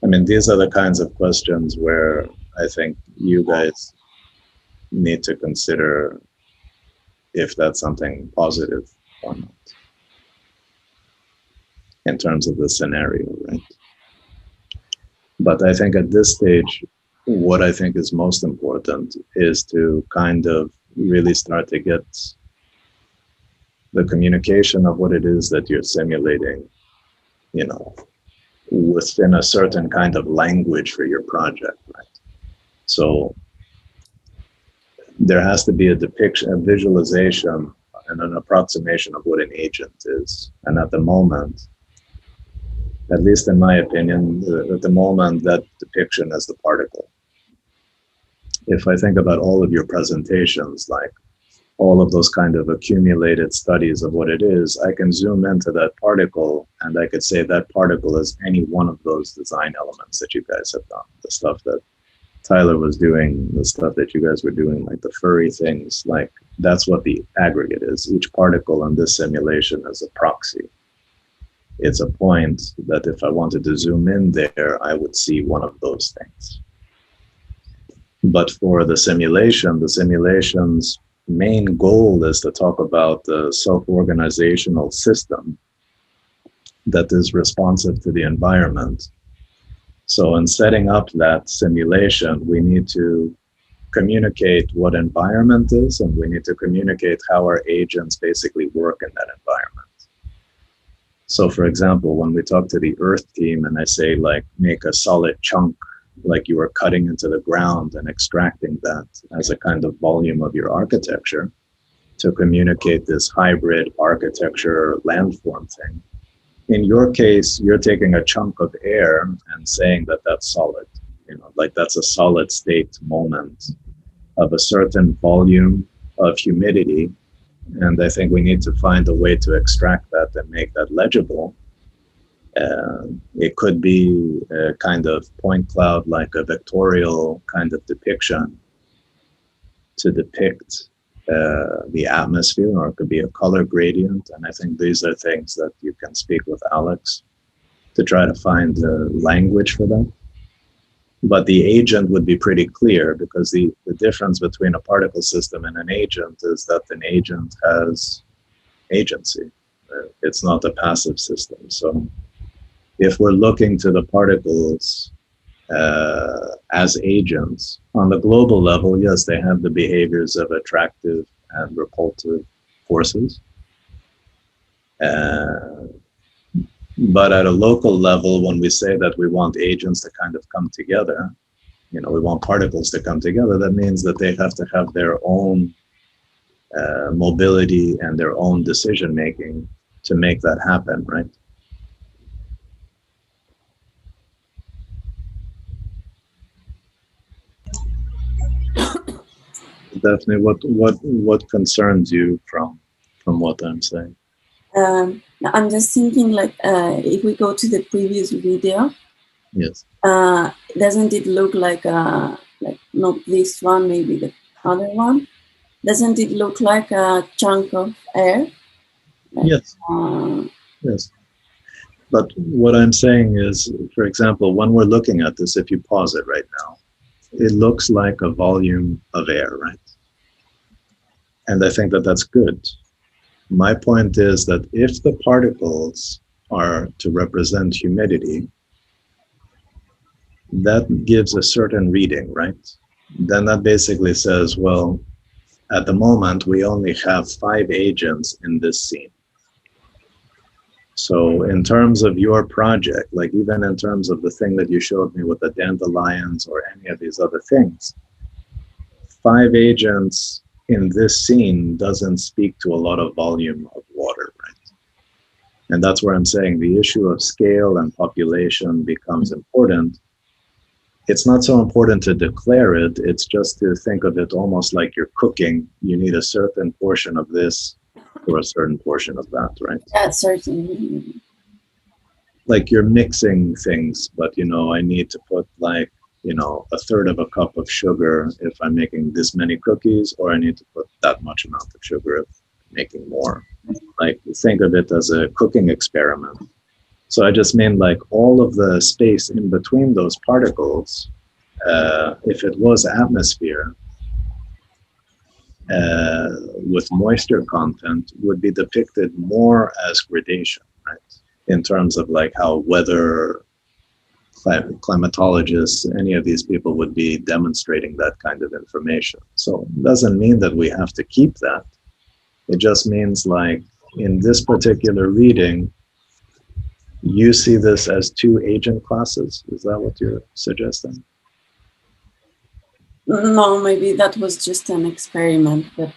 S1: I mean, these are the kinds of questions where I think you guys need to consider if that's something positive or not in terms of the scenario, right? But I think at this stage, what I think is most important is to kind of really start to get the communication of what it is that you're simulating, you know, within a certain kind of language for your project, right? So there has to be a depiction, a visualization, and an approximation of what an agent is. And at the moment, at least in my opinion, at the moment, that depiction is the particle. If I think about all of your presentations, like all of those kind of accumulated studies of what it is, I can zoom into that particle and I could say that particle is any one of those design elements that you guys have done. The stuff that Tyler was doing, the stuff that you guys were doing, like the furry things, like that's what the aggregate is. Each particle in this simulation is a proxy. It's a point that if I wanted to zoom in there, I would see one of those things. But for the simulation, the simulation's main goal is to talk about the self-organizational system that is responsive to the environment. So in setting up that simulation, we need to communicate what environment is, and we need to communicate how our agents basically work in that environment. So for example, when we talk to the Earth team and I say like, make a solid chunk, like you are cutting into the ground and extracting that as a kind of volume of your architecture to communicate this hybrid architecture landform thing. In your case, you're taking a chunk of air and saying that that's solid, you know, like that's a solid state moment of a certain volume of humidity. And I think we need to find a way to extract that and make that legible. It could be a kind of point cloud, like a vectorial kind of depiction to depict the atmosphere, or it could be a color gradient. And I think these are things that you can speak with Alex to try to find a language for that. But the agent would be pretty clear, because the difference between a particle system and an agent is that an agent has agency. It's not a passive system. So if we're looking to the particles as agents, on the global level, yes, they have the behaviors of attractive and repulsive forces. But at a local level, when we say that we want agents to kind of come together, we want particles to come together, that means that they have to have their own mobility and their own decision making to make that happen, right? Daphne, what concerns you from what I'm saying?
S2: I'm just thinking, like, if we go to the previous video,
S1: yes,
S2: doesn't it look like not this one, maybe the other one? Doesn't it look like a chunk of air? Like,
S1: yes, yes. But what I'm saying is, for example, when we're looking at this, if you pause it right now, it looks like a volume of air, right? And I think that that's good. My point is that if the particles are to represent humidity, that gives a certain reading, right? Then that basically says, well, at the moment, we only have 5 agents in this scene. So in terms of your project, like even in terms of the thing that you showed me with the dandelions or any of these other things, 5 agents in this scene doesn't speak to a lot of volume of water, right? And that's where I'm saying the issue of scale and population becomes important. It's not so important to declare it, it's just to think of it almost like you're cooking. You need a certain portion of this or a certain portion of that, right?
S2: Yeah, certainly.
S1: Like you're mixing things, but I need to put like, a third of a cup of sugar if I'm making this many cookies, or I need to put that much amount of sugar if I'm making more. Like think of it as a cooking experiment. So I just mean like all of the space in between those particles, if it was atmosphere, with moisture content, would be depicted more as gradation, right? In terms of like how weather climatologists, any of these people would be demonstrating that kind of information. So it doesn't mean that we have to keep that. It just means like in this particular reading, you see this as 2 agent classes. Is that what you're suggesting?
S2: No, maybe that was just an experiment, but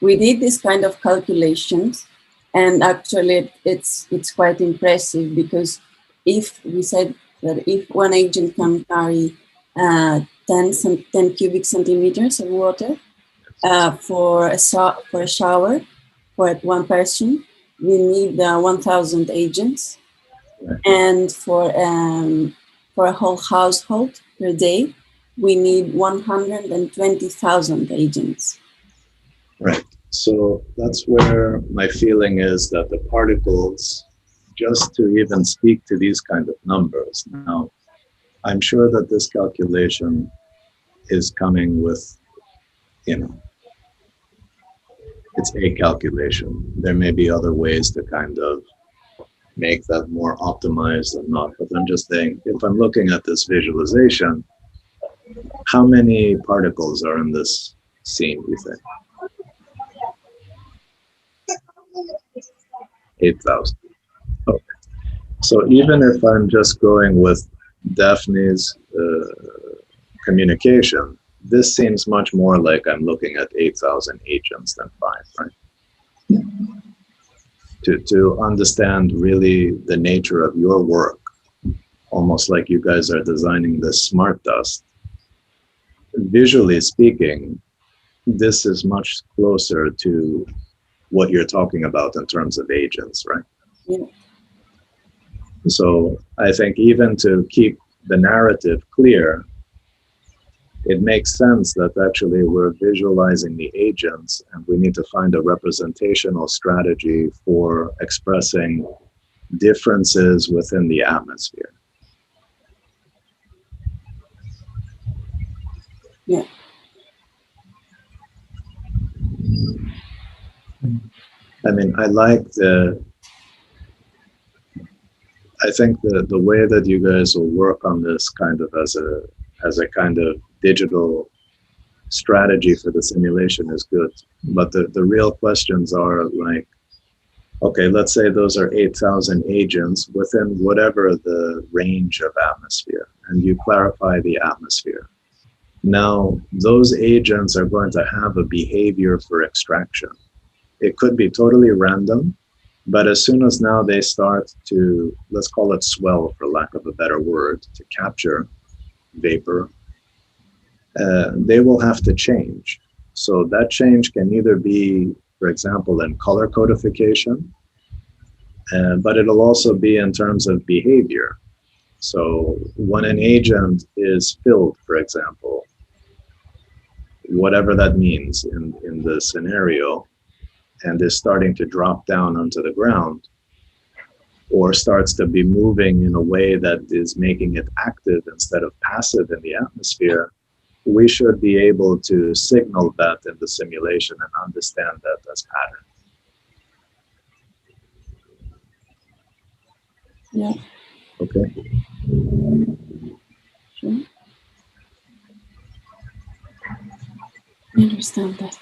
S2: we did this kind of calculations, and actually it's quite impressive, because if we said that if one agent can carry 10 cubic centimeters of water for a shower for one person, we need 1,000 agents,
S1: Right.
S2: and for a whole household per day, we need 120,000 agents.
S1: Right. So that's where my feeling is that the particles, just to even speak to these kind of numbers. Now, I'm sure that this calculation is coming with, it's a calculation. There may be other ways to kind of make that more optimized than not. But I'm just saying, if I'm looking at this visualization, how many particles are in this scene, do you think? 8,000. Okay. So even if I'm just going with Daphne's communication, this seems much more like I'm looking at 8,000 agents than 5, right? To understand really the nature of your work, almost like you guys are designing this smart dust, visually speaking, this is much closer to what you're talking about in terms of agents, right?
S2: Yeah.
S1: So I think even to keep the narrative clear, it makes sense that actually we're visualizing the agents, and we need to find a representational strategy for expressing differences within the atmosphere.
S2: Yeah.
S1: I mean, I think the way that you guys will work on this kind of as a kind of digital strategy for the simulation is good. But the real questions are like, okay, let's say those are 8,000 agents within whatever the range of atmosphere, and you clarify the atmosphere. Now, those agents are going to have a behavior for extraction. It could be totally random, but as soon as now they start to, let's call it swell for lack of a better word, to capture vapor, they will have to change. So that change can either be, for example, in color codification, but it'll also be in terms of behavior. So when an agent is filled, for example, whatever that means in the scenario, and is starting to drop down onto the ground, or starts to be moving in a way that is making it active instead of passive in the atmosphere, we should be able to signal that in the simulation and understand that as pattern.
S2: Yeah.
S1: Okay.
S2: Sure. I understand that.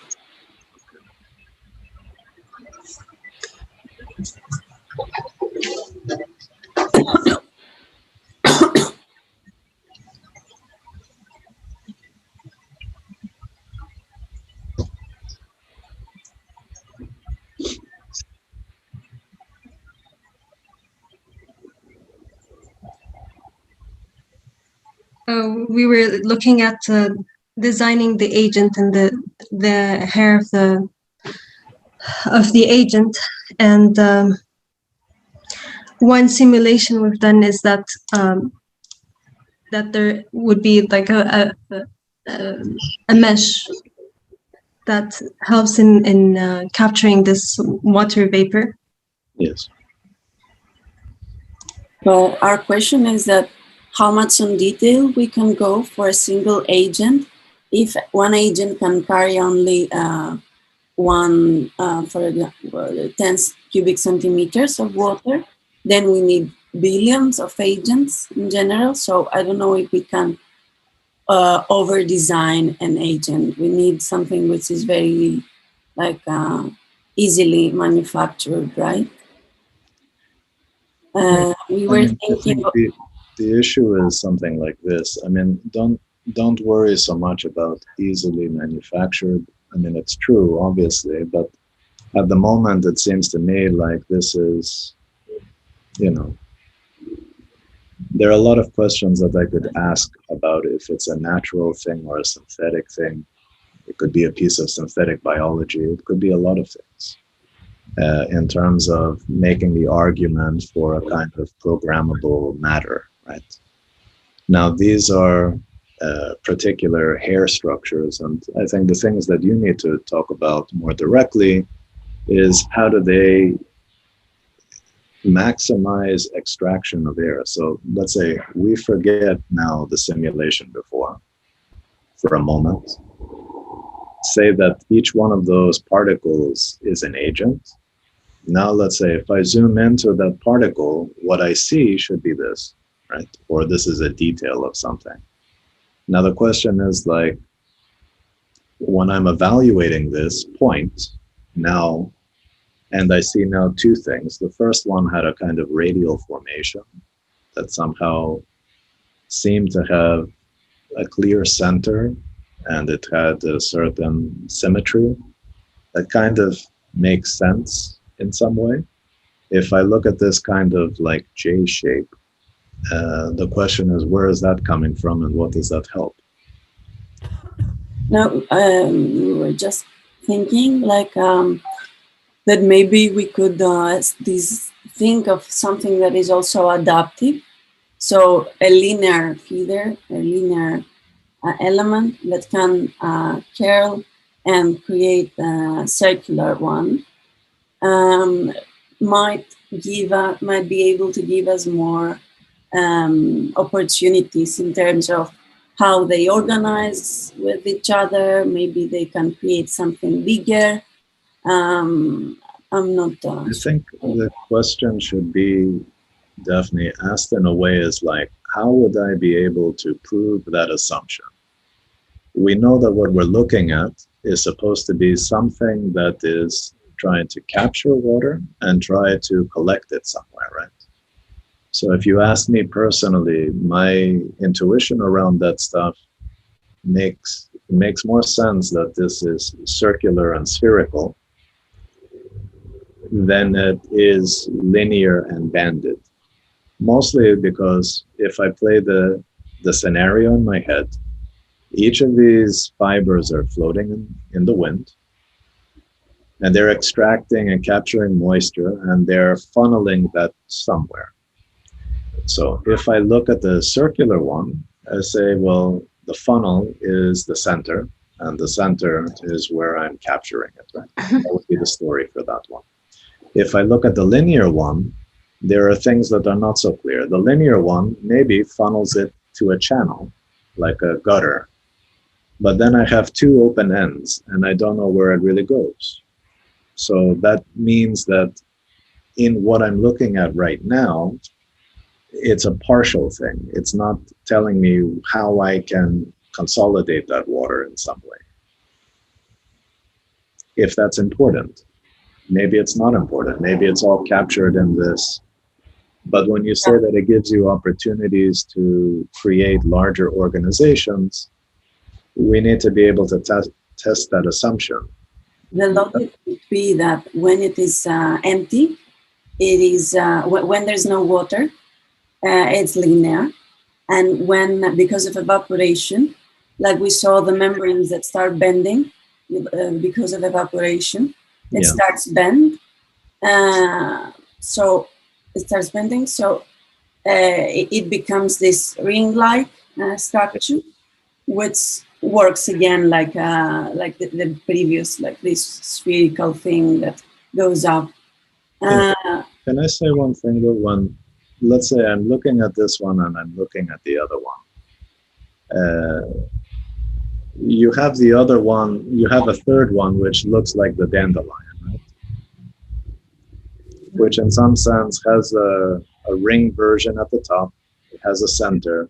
S6: We were looking at designing the agent and the hair of the agent, and one simulation we've done is that that there would be like a mesh that helps in capturing this water vapor.
S1: Yes.
S2: But our question is that how much in detail we can go for a single agent. If one agent can carry only for example, 10 cubic centimeters of water, then we need billions of agents in general. So I don't know if we can over-design an agent. We need something which is very like easily manufactured, right? We were thinking.
S1: The issue is something like this. I mean, don't worry so much about easily manufactured. I mean, it's true, obviously, but at the moment, it seems to me like this is, you know, there are a lot of questions that I could ask about if it's a natural thing or a synthetic thing. It could be a piece of synthetic biology. It could be a lot of things in terms of making the argument for a kind of programmable matter, right? Now, these are particular hair structures, and I think the things that you need to talk about more directly is how do they maximize extraction of air. So let's say we forget now the simulation before for a moment. Say that each one of those particles is an agent. Now let's say if I zoom into that particle, what I see should be this, right? Or this is a detail of something. Now the question is like, when I'm evaluating this point now, and I see now two things. The first one had a kind of radial formation that somehow seemed to have a clear center, and it had a certain symmetry that kind of makes sense in some way. If I look at this kind of like J shape, the question is, where is that coming from and what does that help?
S2: No, we were just thinking like that maybe we could think of something that is also adaptive. So a linear feeder, a linear element that can curl and create a circular one might might be able to give us more opportunities in terms of how they organize with each other. Maybe they can create something bigger. I'm not.
S1: I think the question should be definitely asked in a way is like, how would I be able to prove that assumption? We know that what we're looking at is supposed to be something that is trying to capture water and try to collect it somewhere, right? So if you ask me personally, my intuition around that stuff makes more sense that this is circular and spherical than it is linear and banded. Mostly because if I play the scenario in my head, each of these fibers are floating in the wind, and they're extracting and capturing moisture, and they're funneling that somewhere. So if I look at the circular one, I say, well, the funnel is the center, and the center is where I'm capturing it, right? That would be the story for that one. If I look at the linear one, there are things that are not so clear. The linear one maybe funnels it to a channel, like a gutter, but then I have two open ends, and I don't know where it really goes. So that means that in what I'm looking at right now, it's a partial thing. It's not telling me how I can consolidate that water in some way. If that's important. Maybe it's not important. Maybe it's all captured in this. But when you say that it gives you opportunities to create larger organizations, we need to be able to test that assumption.
S2: The logic would be that when it is empty, it is when there's no water, it's linear, and when because of evaporation, like we saw the membranes that start bending because of evaporation, it starts bend. So it starts bending. So it becomes this ring-like structure, which works again like the previous, like this spherical thing that goes up.
S1: Can I say one thing though? When, let's say I'm looking at this one and I'm looking at the other one. You have the other one, you have a third one which looks like the dandelion, right? Which in some sense has a ring version at the top, it has a center,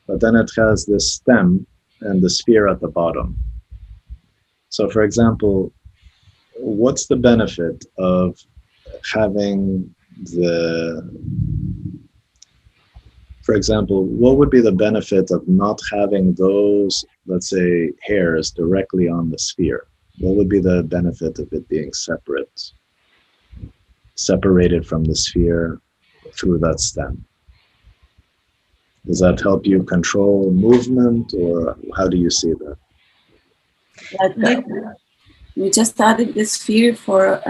S1: but then it has this stem and the sphere at the bottom. So for example, what's the benefit of having for example, what would be the benefit of not having those, let's say, hairs directly on the sphere? What would be the benefit of it being separated from the sphere through that stem? Does that help you control movement, or how do you see that?
S2: We just added the sphere for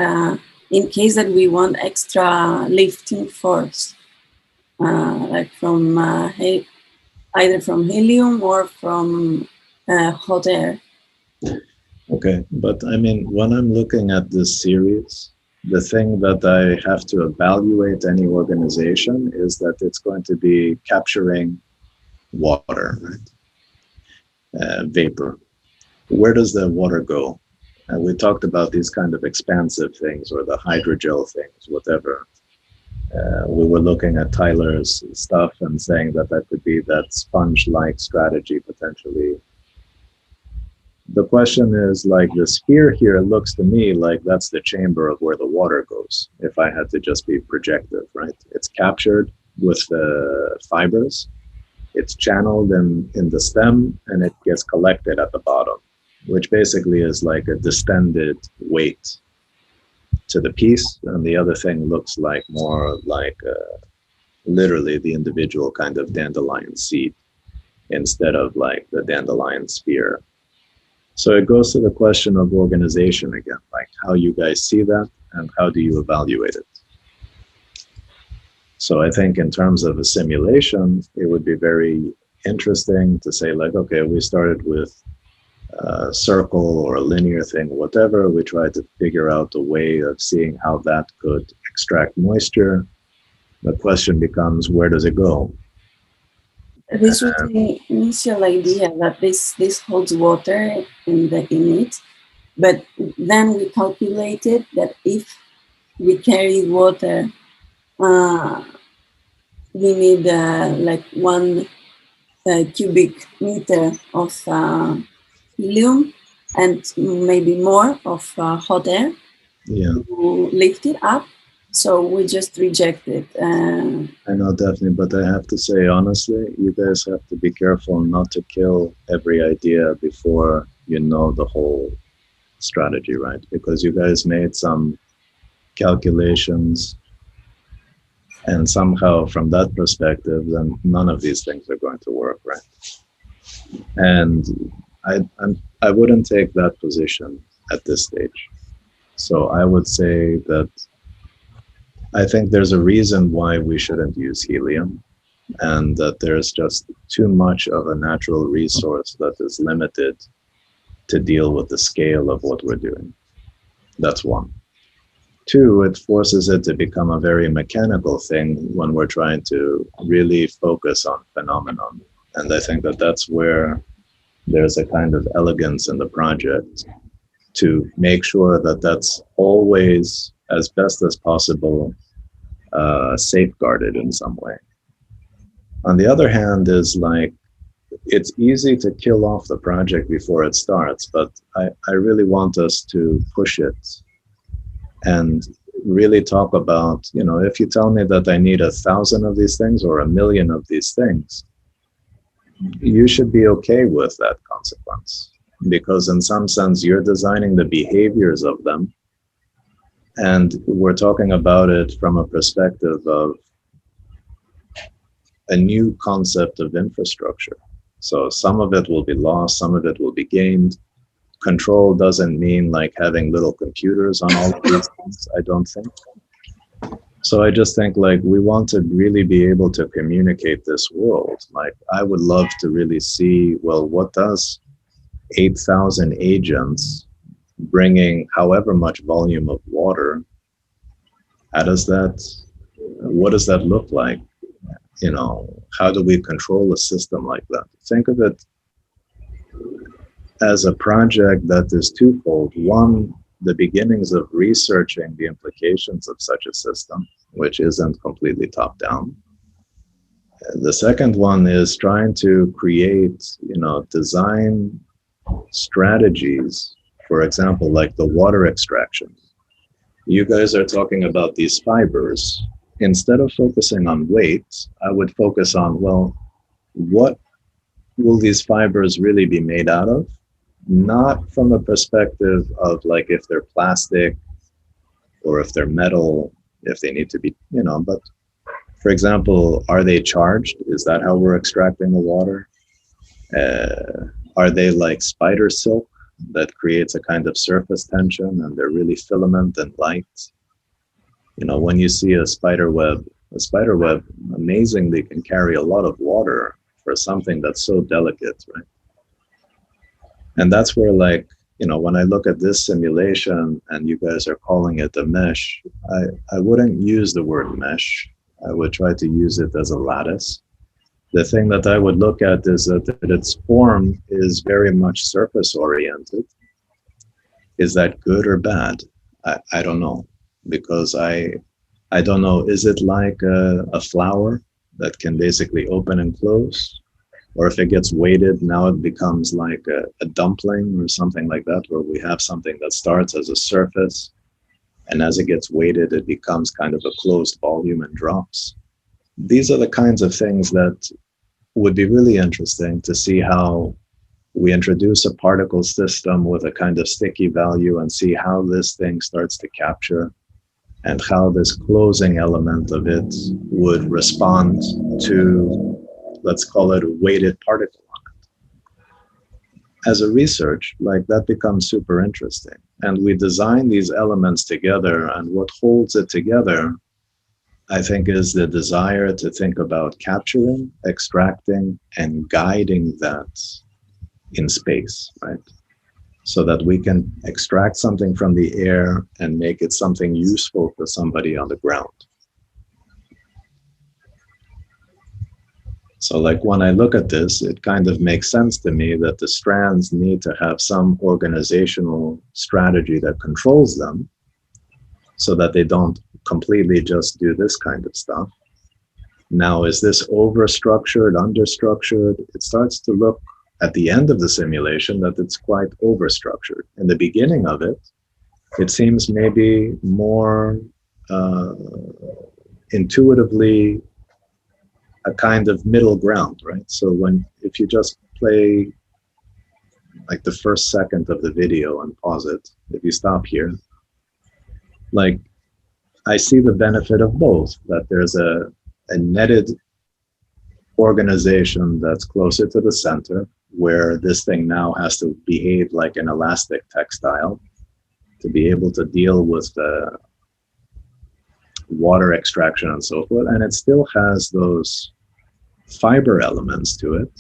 S2: in case that we want extra lifting force, like from either from helium or from hot air.
S1: Okay, but I mean, when I'm looking at this series, the thing that I have to evaluate any organization is that it's going to be capturing water, right? Vapor. Where does the water go? And we talked about these kind of expansive things, or the hydrogel things, whatever. We were looking at Tyler's stuff and saying that that could be that sponge-like strategy potentially. The question is, like, the sphere here looks to me like that's the chamber of where the water goes, if I had to just be projective, right? It's captured with the fibers, it's channeled in the stem, and it gets collected at the bottom, which basically is like a distended weight to the piece, and the other thing looks like more like literally the individual kind of dandelion seed instead of like the dandelion sphere. So it goes to the question of organization again, like how you guys see that and how do you evaluate it. So I think in terms of a simulation, it would be very interesting to say like, okay, we started with a circle or a linear thing, whatever. We tried to figure out a way of seeing how that could extract moisture. The question becomes, where does it go?
S2: This was the initial idea that this holds water in it, but then we calculated that if we carry water, we need like 1 cubic meter of helium and maybe more of hot air to lift it up. So we just rejected.
S1: I know, definitely, but I have to say, honestly, you guys have to be careful not to kill every idea before you know the whole strategy, right? Because you guys made some calculations, and somehow from that perspective, then none of these things are going to work, right? And I wouldn't take that position at this stage. So I would say that I think there's a reason why we shouldn't use helium, and that there's just too much of a natural resource that is limited to deal with the scale of what we're doing. That's one. Two, it forces it to become a very mechanical thing when we're trying to really focus on phenomenon. And I think that that's where there's a kind of elegance in the project to make sure that that's always, as best as possible, safeguarded in some way. On the other hand, is like, it's easy to kill off the project before it starts, but I really want us to push it and really talk about, you know, if you tell me that I need 1,000 of these things or 1,000,000 of these things, you should be okay with that consequence, because in some sense you're designing the behaviors of them, and we're talking about it from a perspective of a new concept of infrastructure. So some of it will be lost, some of it will be gained. Control doesn't mean like having little computers on all of these things, I don't think. So I just think like we want to really be able to communicate this world. Like I would love to really see, well, what does 8,000 agents bringing however much volume of water, what does that look like? You know, how do we control a system like that? Think of it as a project that is twofold. One, the beginnings of researching the implications of such a system, which isn't completely top-down. The second one is trying to create, you know, design strategies, for example, like the water extraction. You guys are talking about these fibers. Instead of focusing on weight, I would focus on, well, what will these fibers really be made out of? Not from a perspective of like if they're plastic or if they're metal, if they need to be, you know, but for example, are they charged? Is that how we're extracting the water? Are they like spider silk that creates a kind of surface tension and they're really filament and light? You know, when you see a spider web amazingly can carry a lot of water for something that's so delicate, right? And that's where, like, you know, when I look at this simulation and you guys are calling it a mesh, I wouldn't use the word mesh. I would try to use it as a lattice. The thing that I would look at is that its form is very much surface oriented. Is that good or bad? I don't know, because I don't know, is it like a flower that can basically open and close? Or if it gets weighted, now it becomes like a dumpling or something like that, where we have something that starts as a surface, and as it gets weighted, it becomes kind of a closed volume and drops. These are the kinds of things that would be really interesting to see how we introduce a particle system with a kind of sticky value and see how this thing starts to capture and how this closing element of it would respond to, let's call it a weighted particle on it. As a research, like that becomes super interesting. And we design these elements together, and what holds it together, I think, is the desire to think about capturing, extracting, and guiding that in space, right? so that we can extract something from the air and make it something useful for somebody on the ground. So like when I look at this, it kind of makes sense to me that the strands need to have some organizational strategy that controls them so that they don't completely just do this kind of stuff. Now, is this overstructured, understructured? It starts to look at the end of the simulation that it's quite overstructured. In the beginning of it, it seems maybe more intuitively a kind of middle ground, right? So if you just play like the first second of the video and pause it, if you stop here, like I see the benefit of both, that there's a netted organization that's closer to the center, where this thing now has to behave like an elastic textile to be able to deal with the water extraction and so forth. And it still has those fiber elements to it.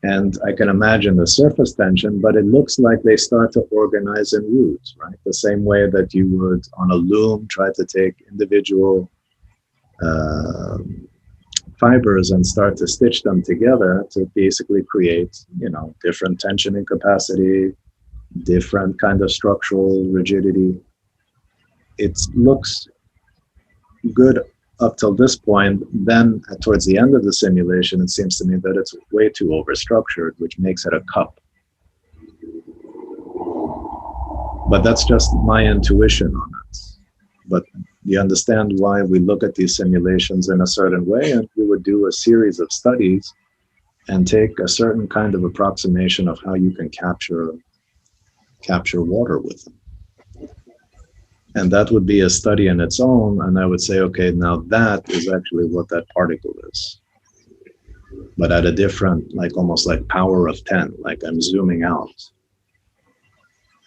S1: And I can imagine the surface tension, but it looks like they start to organize in roots, right? The same way that you would on a loom try to take individual fibers and start to stitch them together to basically create, different tensioning capacity, different kind of structural rigidity. It looks good up till this point. Then towards the end of the simulation, it seems to me that it's way too overstructured, which makes it a cup. But that's just my intuition on it. But you understand why we look at these simulations in a certain way, and we would do a series of studies and take a certain kind of approximation of how you can capture water with them. And that would be a study in its own, and I would say, okay, now that is actually what that particle is. But at a different, like almost like power of 10, like I'm zooming out.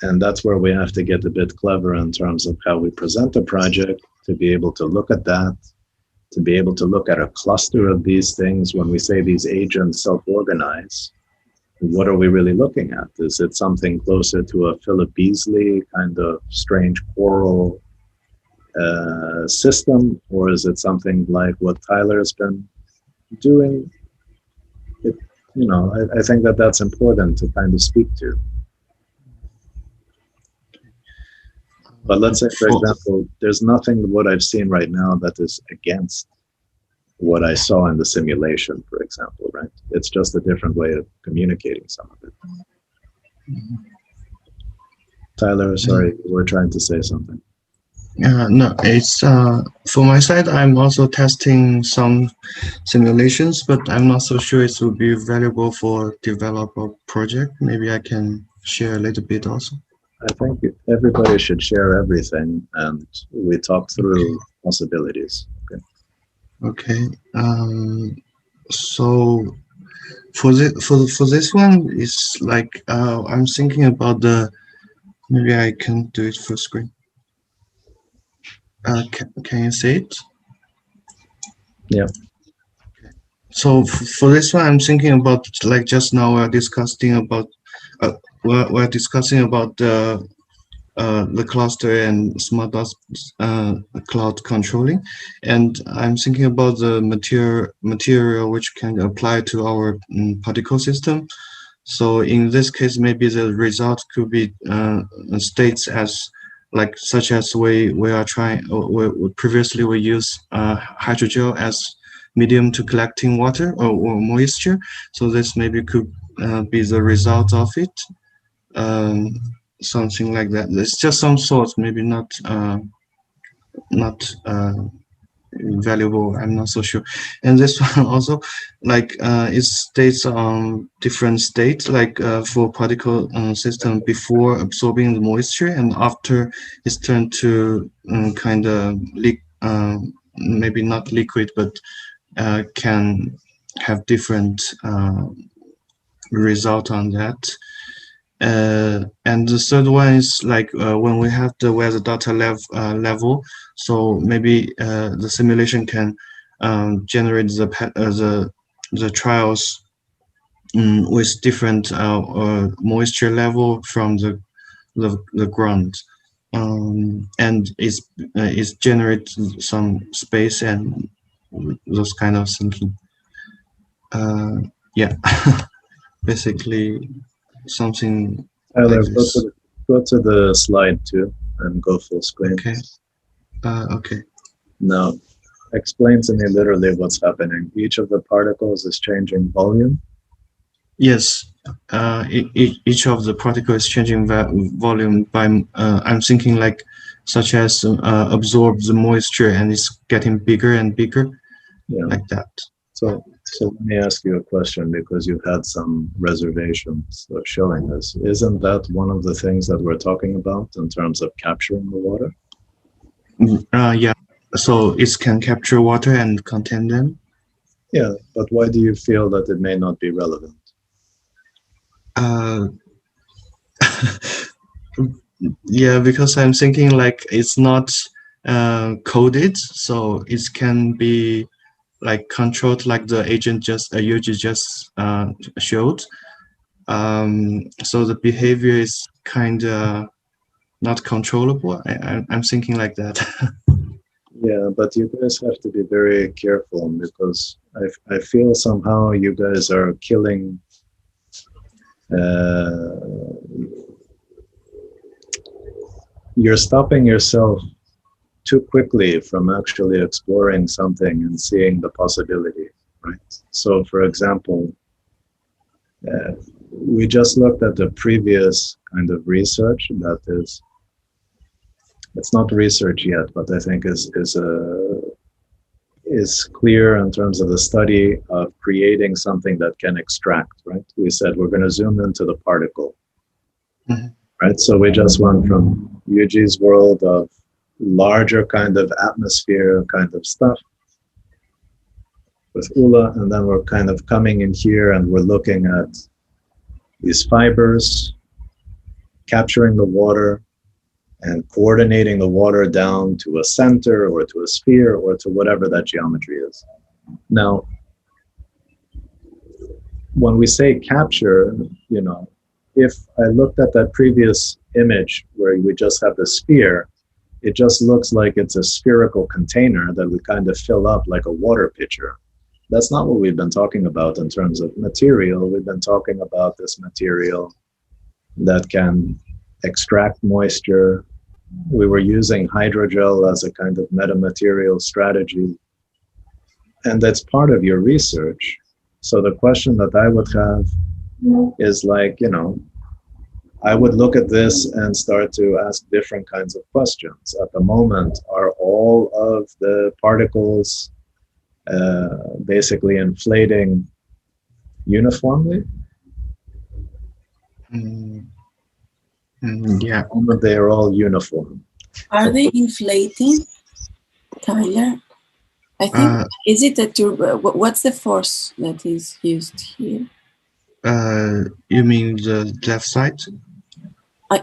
S1: And that's where we have to get a bit clever in terms of how we present the project, to be able to look at that, to be able to look at a cluster of these things. When we say these agents self-organize, what are we really looking at? Is it something closer to a Philip Beasley kind of strange coral system, or is it something like what Tyler has been doing? I think that that's important to kind of speak to. But let's say, for example, there's nothing what I've seen right now that is against what I saw in the simulation, for example, right? It's just a different way of communicating some of it. Tyler, sorry, you were trying to say something.
S7: No, it's for my side, I'm also testing some simulations, but I'm not so sure it will be valuable for developer project. Maybe I can share a little bit also.
S1: I think everybody should share everything, and we talk through possibilities.
S7: Okay. So for this one, it's like I'm thinking about maybe I can do it full screen. Can you see it?
S1: Yeah.
S7: So for this one, I'm thinking about, like just now we're discussing about the cluster and smart dust cloud controlling, and I'm thinking about the material which can apply to our particle system. So in this case, maybe the result could be states as like such as we are trying. Previously we use hydrogel as medium to collecting water or moisture. So this maybe could be the result of it. Something like that. It's just some sort, maybe not valuable. I'm not so sure. And this one also, like it states on different states, like for particle system before absorbing the moisture and after it's turned to kind of maybe not liquid, but can have different result on that. And the third one is like when we have where the data level, so maybe the simulation can generate the trials with different moisture level from the ground, and it's generate some space and those kind of thinking. Yeah, basically something
S1: Tyler,
S7: like this.
S1: go to the slide 2 and go full screen.
S7: Okay. Okay.
S1: Now, explain to me literally what's happening. Each of the particles is changing volume.
S7: Yes. Each of the particles is changing volume by, I'm thinking like, such as absorb the moisture and it's getting bigger and bigger,
S1: Yeah.
S7: like that.
S1: So let me ask you a question, because you've had some reservations of showing this. Isn't that one of the things that we're talking about in terms of capturing the water?
S7: Yeah. So it can capture water and contain them.
S1: Yeah, but why do you feel that it may not be relevant?
S7: Yeah, because I'm thinking like it's not coded, so it can be like controlled, like the agent just Yuji just showed. So the behavior is kind of not controllable. I'm thinking like that.
S1: Yeah, but you guys have to be very careful, because I feel somehow you guys are killing you're stopping yourself too quickly from actually exploring something and seeing the possibility, right? So, for example, we just looked at the previous kind of research that is, it's not research yet, but I think is clear in terms of the study of creating something that can extract, right? We said we're going to zoom into the particle, right? So we just went from Yuji's world of larger kind of atmosphere kind of stuff with Ula, and then we're kind of coming in here and we're looking at these fibers capturing the water and coordinating the water down to a center or to a sphere or to whatever that geometry is. Now, when we say capture, you know, if I looked at that previous image where we just have the sphere, it just looks like it's a spherical container that we kind of fill up like a water pitcher. That's not what we've been talking about in terms of material. We've been talking about this material that can extract moisture. We were using hydrogel as a kind of metamaterial strategy. And that's part of your research. So the question that I would have is like, you know, I would look at this and start to ask different kinds of questions. At the moment, are all of the particles basically inflating uniformly?
S7: Yeah.
S1: At the moment, they are all uniform.
S2: Are they inflating, Tyler? I think, is it a turbo? What's the force that is used here?
S7: You mean the left side?
S2: I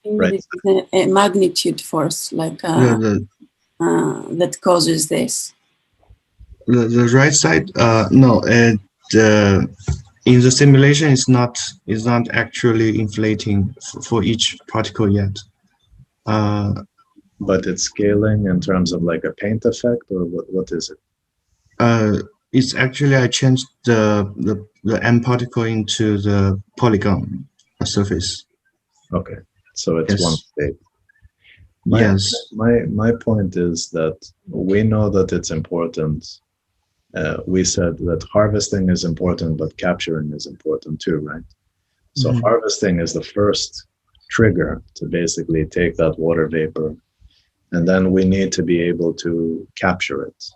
S2: think right. It is a magnitude force, like that causes this.
S7: The right side? No, in the simulation, it's not actually inflating for each particle yet.
S1: But it's scaling in terms of like a paint effect, or what is it?
S7: It's actually, I changed the M particle into the polygon surface.
S1: Okay, so it's yes. One state.
S7: Yes.
S1: My point is that we know that it's important. We said that harvesting is important, but capturing is important too, right? So harvesting is the first trigger to basically take that water vapor, and then we need to be able to capture it.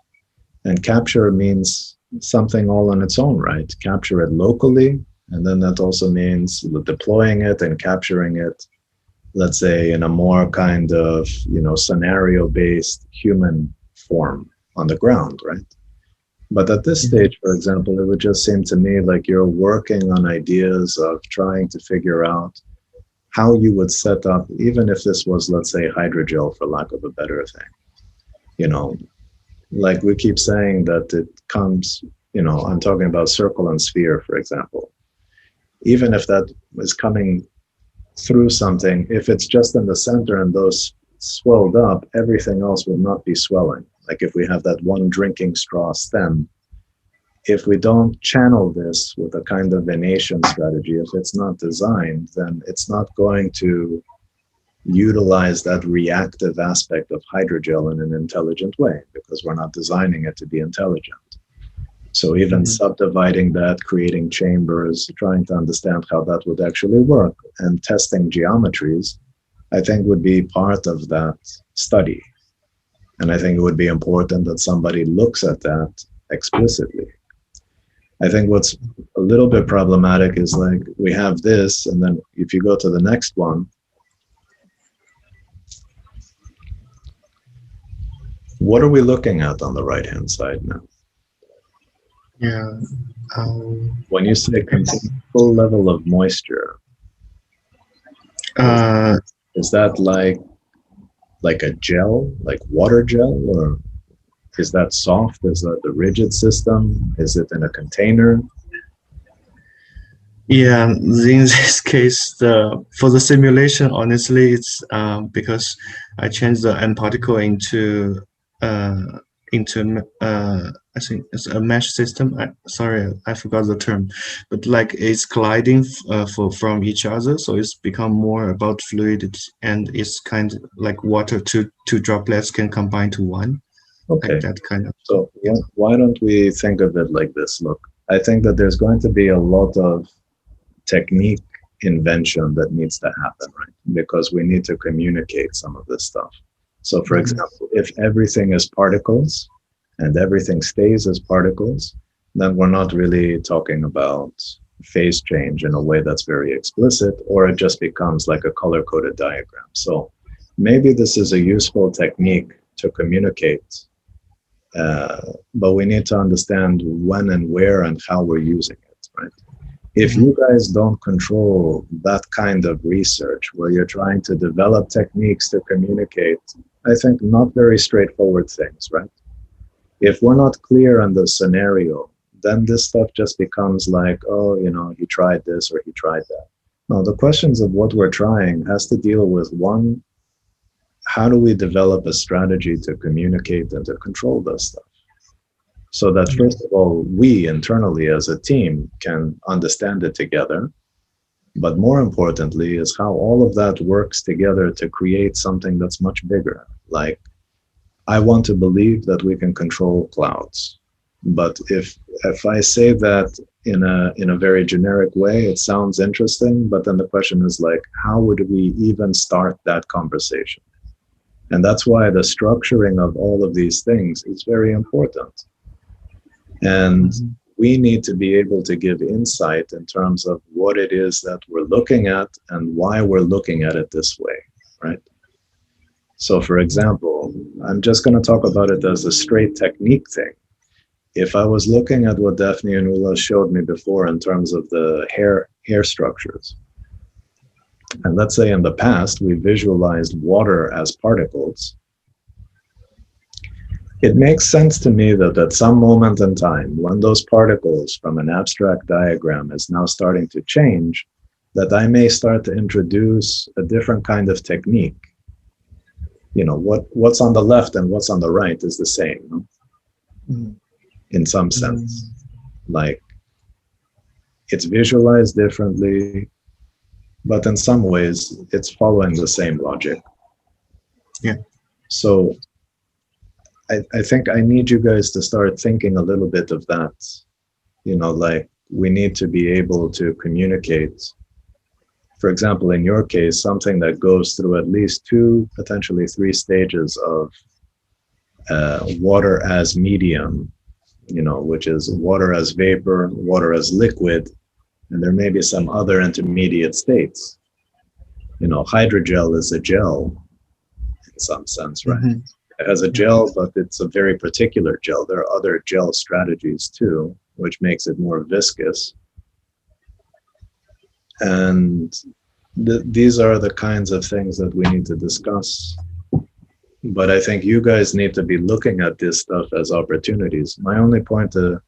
S1: And capture means something all on its own, right? Capture it locally, and then that also means deploying it and capturing it, let's say, in a more kind of, you know, scenario-based human form on the ground, right? But at this stage, for example, it would just seem to me like you're working on ideas of trying to figure out how you would set up, even if this was, let's say, hydrogel, for lack of a better thing. You know, like we keep saying that it comes, you know, I'm talking about circle and sphere, for example. even if that is coming through something, if it's just in the center and those swelled up, everything else will not be swelling. Like if we have that one drinking straw stem, if we don't channel this with a kind of venation strategy, if it's not designed, then it's not going to utilize that reactive aspect of hydrogel in an intelligent way, because we're not designing it to be intelligent. So even subdividing that, creating chambers, trying to understand how that would actually work, and testing geometries, I think would be part of that study. And I think it would be important that somebody looks at that explicitly. I think what's a little bit problematic is like we have this, and then if you go to the next one, what are we looking at on the right-hand side now?
S7: Yeah.
S1: When you say contain full level of moisture, is that like a gel, like water gel, or is that soft? Is that the rigid system? Is it in a container?
S7: Yeah, in this case, for the simulation, honestly, it's because I changed the n particle into I think it's a mesh system. Sorry, I forgot the term, but like it's gliding from each other, so it's become more about fluidity, and it's kind of like water. Two droplets can combine to one.
S1: Okay,
S7: like that kind of.
S1: So yeah, why don't we think of it like this? Look, I think that there's going to be a lot of technique invention that needs to happen, right? Because we need to communicate some of this stuff. So for example, if everything is particles and everything stays as particles, then we're not really talking about phase change in a way that's very explicit, or it just becomes like a color-coded diagram. So maybe this is a useful technique to communicate, but we need to understand when and where and how we're using it, right? If you guys don't control that kind of research where you're trying to develop techniques to communicate, I think not very straightforward things, right? If we're not clear on the scenario, then this stuff just becomes like, oh, you know, he tried this or he tried that. No, the questions of what we're trying has to deal with, one, how do we develop a strategy to communicate and to control this stuff? So that first of all, we internally as a team can understand it together. But more importantly is how all of that works together to create something that's much bigger. Like, I want to believe that we can control clouds. But if I say that in a very generic way, it sounds interesting, but then the question is like, how would we even start that conversation? And that's why the structuring of all of these things is very important. And we need to be able to give insight in terms of what it is that we're looking at and why we're looking at it this way, right? So for example, I'm just going to talk about it as a straight technique thing. If I was looking at what Daphne and Ula showed me before in terms of the hair structures, and let's say in the past we visualized water as particles, it makes sense to me that at some moment in time, when those particles from an abstract diagram is now starting to change, that I may start to introduce a different kind of technique. You know, what's on the left and what's on the right is the same, in some sense. Like, it's visualized differently, but in some ways, it's following the same logic.
S7: Yeah.
S1: So I think I need you guys to start thinking a little bit of that. You know, like, we need to be able to communicate. For example, in your case, something that goes through at least 2, potentially 3 stages of water as medium, you know, which is water as vapor, water as liquid, and there may be some other intermediate states. You know, hydrogel is a gel in some sense, right? It has a gel, but it's a very particular gel. There are other gel strategies too, which makes it more viscous. And these are the kinds of things that we need to discuss. But I think you guys need to be looking at this stuff as opportunities. My only point to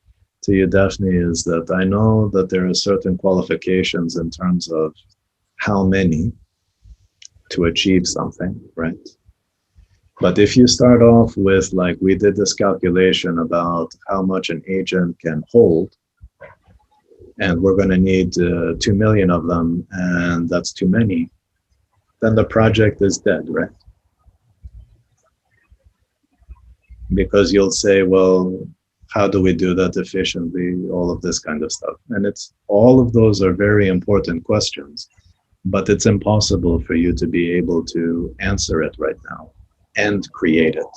S1: to you, Daphne, is that I know that there are certain qualifications in terms of how many to achieve something, right? But if you start off with, like, we did this calculation about how much an agent can hold, and we're going to need 2 million of them, and that's too many, then the project is dead, right? Because you'll say, well, how do we do that efficiently? All of this kind of stuff. And it's all of those are very important questions, but it's impossible for you to be able to answer it right now and create it.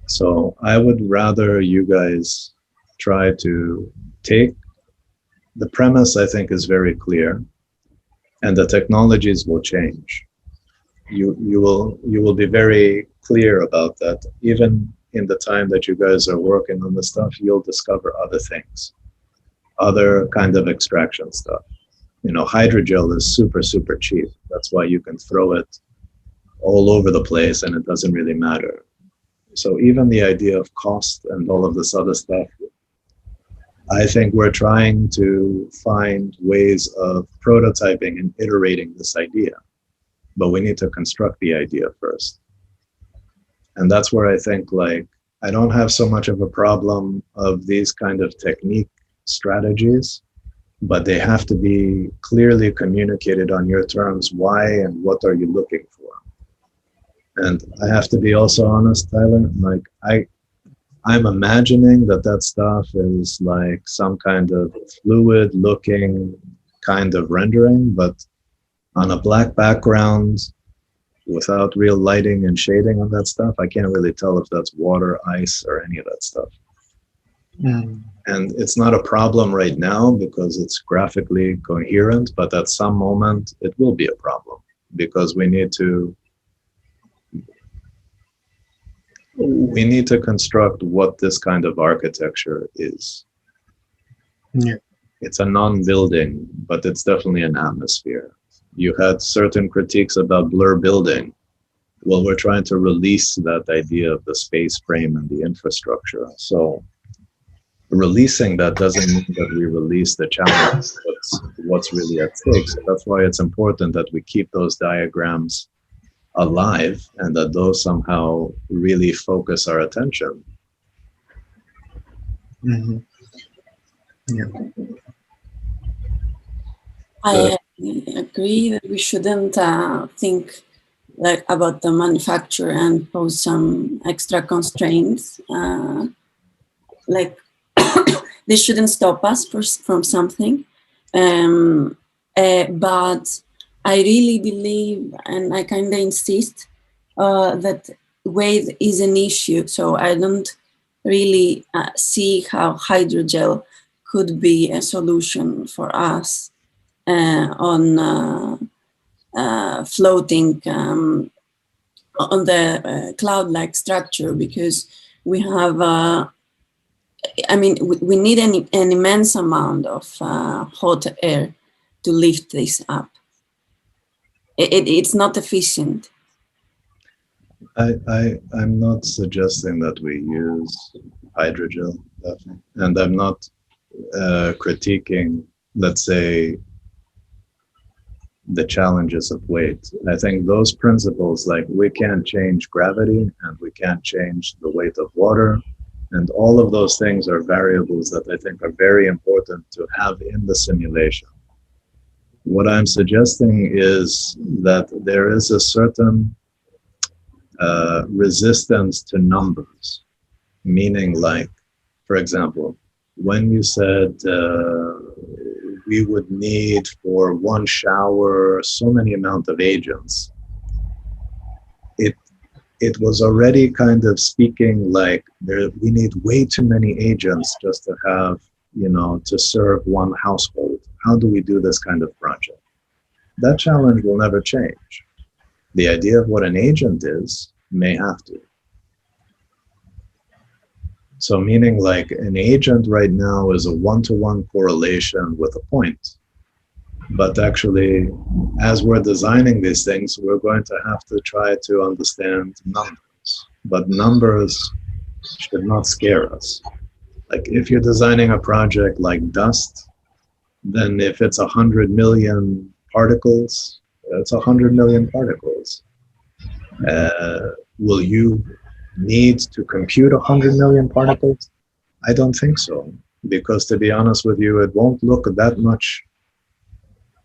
S1: So I would rather you guys try to take the premise, I think, is very clear, and the technologies will change. You will be very clear about that. Even in the time that you guys are working on the stuff, you'll discover other things, other kind of extraction stuff. You know, hydrogel is super, super cheap. That's why you can throw it all over the place and it doesn't really matter. So even the idea of cost and all of this other stuff, I think we're trying to find ways of prototyping and iterating this idea, but we need to construct the idea first. And that's where I think, like, I don't have so much of a problem of these kind of technique strategies, but they have to be clearly communicated on your terms. Why and what are you looking for? And I have to be also honest, Tyler, like I'm imagining that stuff is like some kind of fluid looking kind of rendering, but on a black background without real lighting and shading on that stuff, I can't really tell if that's water, ice, or any of that stuff.
S4: Mm.
S1: And it's not a problem right now because it's graphically coherent, but at some moment it will be a problem because we need to construct what this kind of architecture is.
S4: Yeah.
S1: It's a non-building, but it's definitely an atmosphere. You had certain critiques about blur building. Well, we're trying to release that idea of the space frame and the infrastructure. So releasing that doesn't mean that we release the challenge. That's what's really at stake. So that's why it's important that we keep those diagrams alive and that those somehow really focus our attention.
S4: Mm-hmm. Yeah.
S2: I agree that we shouldn't think like about the manufacturer and pose some extra constraints. Like this shouldn't stop us from something. But I really believe, and I kind of insist, that weight is an issue. So I don't really see how hydrogel could be a solution for us on floating on the cloud-like structure, because we have, I mean, we need an immense amount of hot air to lift this up. It's not efficient.
S1: I'm not suggesting that we use hydrogel, definitely. And I'm not critiquing, let's say, the challenges of weight. I think those principles, like we can't change gravity and we can't change the weight of water, and all of those things are variables that I think are very important to have in the simulation. What I'm suggesting is that there is a certain resistance to numbers, meaning, like, for example, when you said we would need for one shower so many amount of agents, it was already kind of speaking like we need way too many agents just to have, you know, to serve one household. How do we do this kind of project? That challenge will never change. The idea of what an agent is may have to. So meaning, like, an agent right now is a one-to-one correlation with a point. But actually, as we're designing these things, we're going to have to try to understand numbers. But numbers should not scare us. Like if you're designing a project like dust, then if it's 100 million particles, it's 100 million particles. Will you need to compute 100 million particles? I don't think so, because to be honest with you, it won't look that much,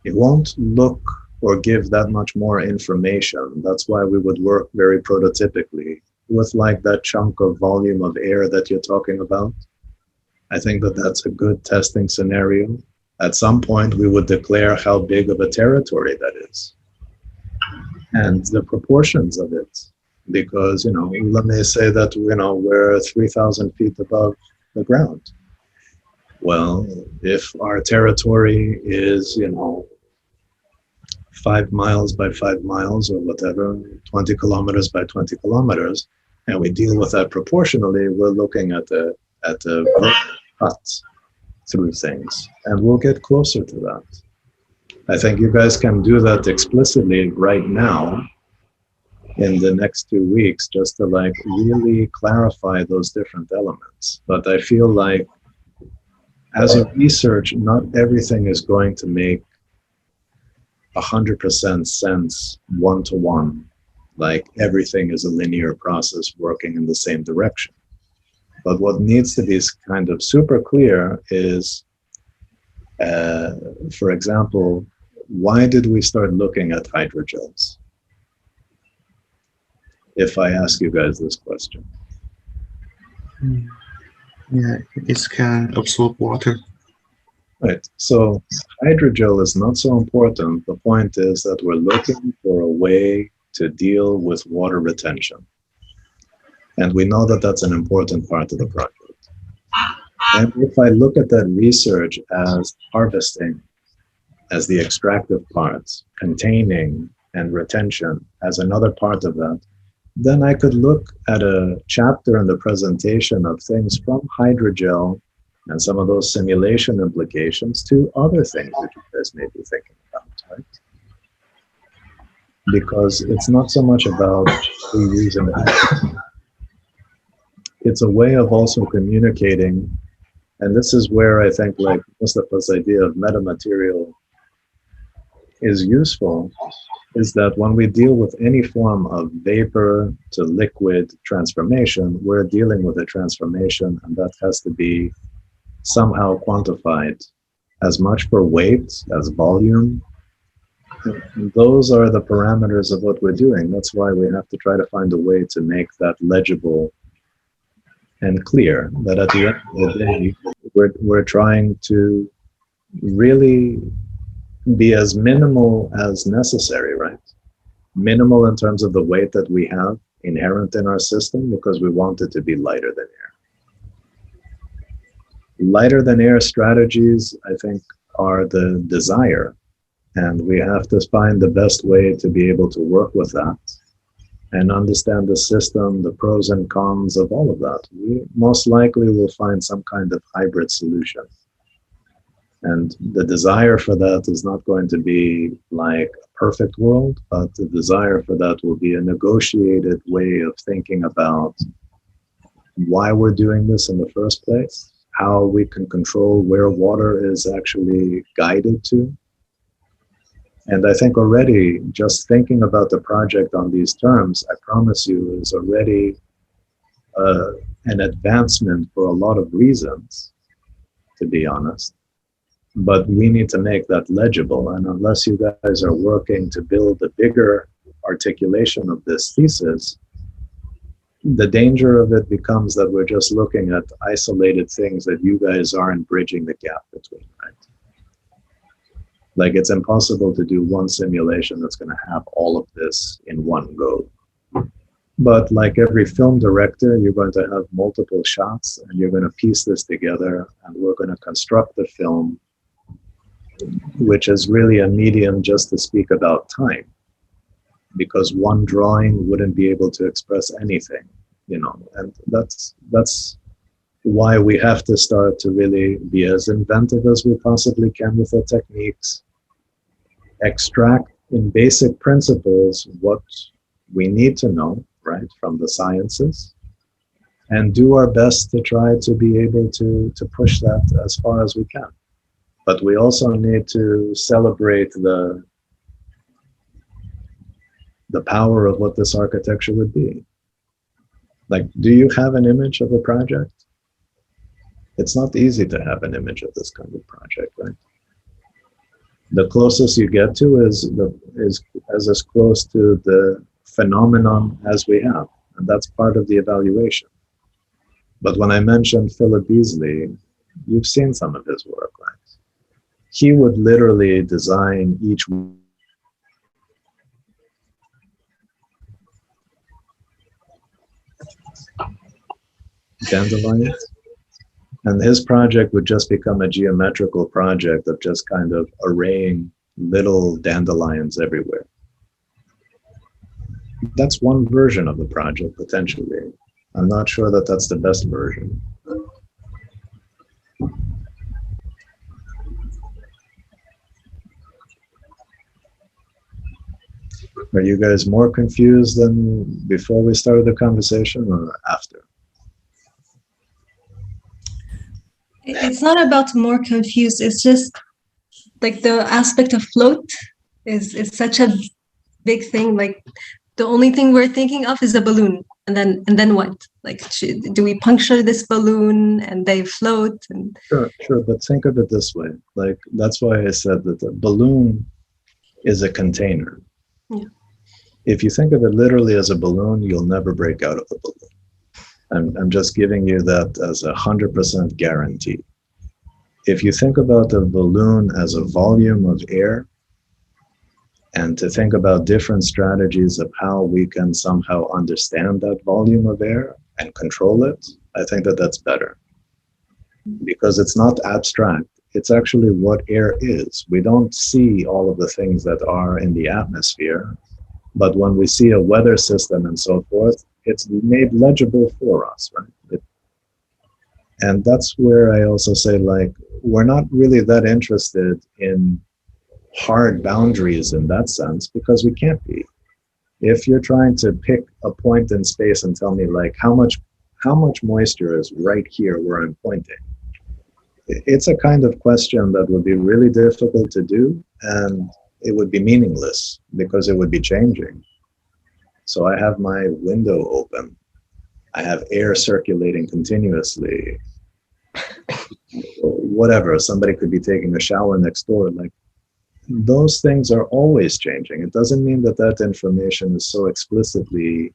S1: it won't look or give that much more information. That's why we would work very prototypically with like that chunk of volume of air that you're talking about. I think that that's a good testing scenario. At some point, we would declare how big of a territory that is and the proportions of it. Because, you know, let me say that, you know, we're 3,000 feet above the ground. Well, if our territory is, you know, 5 miles by 5 miles or whatever, 20 kilometers by 20 kilometers, and we deal with that proportionally, we're looking at a cut through things, and we'll get closer to that. I think you guys can do that explicitly right now in the next 2 weeks, just to like really clarify those different elements. But I feel like as a research, not everything is going to make 100% sense one-to-one, like everything is a linear process working in the same direction. But what needs to be kind of super clear is, for example, why did we start looking at hydrogels? If I ask you guys this question.
S7: Yeah, it can absorb water.
S1: Right, so hydrogel is not so important. The point is that we're looking for a way to deal with water retention. And we know that that's an important part of the project. And if I look at that research as harvesting, as the extractive parts, containing and retention as another part of that, then I could look at a chapter in the presentation of things from hydrogel and some of those simulation implications to other things that you guys may be thinking about, right? Because it's not so much about reusing it. It's a way of also communicating, and this is where I think like Mustafa's idea of metamaterial is useful, is that when we deal with any form of vapor to liquid transformation, we're dealing with a transformation, and that has to be somehow quantified, as much for weight as volume. And those are the parameters of what we're doing. That's why we have to try to find a way to make that legible and clear, that at the end of the day, we're trying to really be as minimal as necessary, right? Minimal in terms of the weight that we have inherent in our system, because we want it to be lighter than air. Lighter than air strategies, I think, are the desire, and we have to find the best way to be able to work with that and understand the system, the pros and cons of all of that. We most likely will find some kind of hybrid solution. And the desire for that is not going to be like a perfect world, but the desire for that will be a negotiated way of thinking about why we're doing this in the first place, how we can control where water is actually guided to. And I think already just thinking about the project on these terms, I promise you, is already an advancement for a lot of reasons, to be honest. But we need to make that legible. And unless you guys are working to build a bigger articulation of this thesis, the danger of it becomes that we're just looking at isolated things that you guys aren't bridging the gap between, right? Like it's impossible to do one simulation that's going to have all of this in one go. But like every film director, you're going to have multiple shots and you're going to piece this together, and we're going to construct the film, which is really a medium just to speak about time, because one drawing wouldn't be able to express anything, you know, and that's why we have to start to really be as inventive as we possibly can with the techniques, extract in basic principles what we need to know, right, from the sciences, and do our best to try to be able to push that as far as we can. But we also need to celebrate the power of what this architecture would be. Like, do you have an image of a project? It's not easy to have an image of this kind of project, right? The closest you get to is as close to the phenomenon as we have, and that's part of the evaluation. But when I mentioned Philip Beasley, you've seen some of his work, right? He would literally design each dandelion, and his project would just become a geometrical project of just kind of arraying little dandelions everywhere. That's one version of the project, potentially. I'm not sure that that's the best version. Are you guys more confused than before we started the conversation or after?
S6: It's not about more confused. It's just like the aspect of float is such a big thing. Like the only thing we're thinking of is a balloon, and then what? Like, do we puncture this balloon and they float? And
S1: Sure, but think of it this way. Like, that's why I said that the balloon is a container.
S6: Yeah.
S1: If you think of it literally as a balloon, you'll never break out of the balloon. I'm just giving you that as 100% guarantee. If you think about the balloon as a volume of air, and to think about different strategies of how we can somehow understand that volume of air and control it, I think that that's better. Because it's not abstract. It's actually what air is. We don't see all of the things that are in the atmosphere, but when we see a weather system and so forth, it's made legible for us, right? And that's where I also say, like, we're not really that interested in hard boundaries in that sense, because we can't be. If you're trying to pick a point in space and tell me, like, how much moisture is right here where I'm pointing, it's a kind of question that would be really difficult to do, and it would be meaningless because it would be changing. So I have my window open. I have air circulating continuously. Whatever, somebody could be taking a shower next door. Like, those things are always changing. It doesn't mean that that information is so explicitly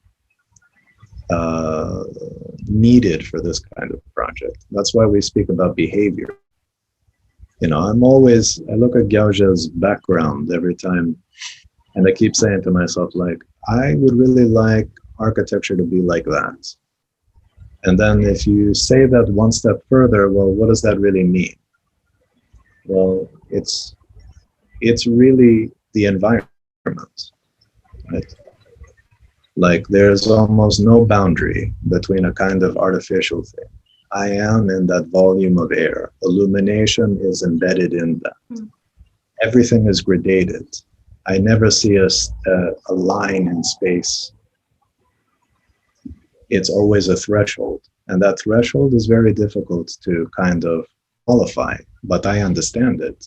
S1: needed for this kind of project. That's why we speak about behavior. You know, I look at Gauguin's background every time, and I keep saying to myself, like, I would really like architecture to be like that. And then if you say that one step further, well, what does that really mean? Well, it's really the environment, right? Like, there's almost no boundary between a kind of artificial thing. I am in that volume of air. Illumination is embedded in that. Everything is gradated. I never see a line in space. It's always a threshold. And that threshold is very difficult to kind of qualify, but I understand it.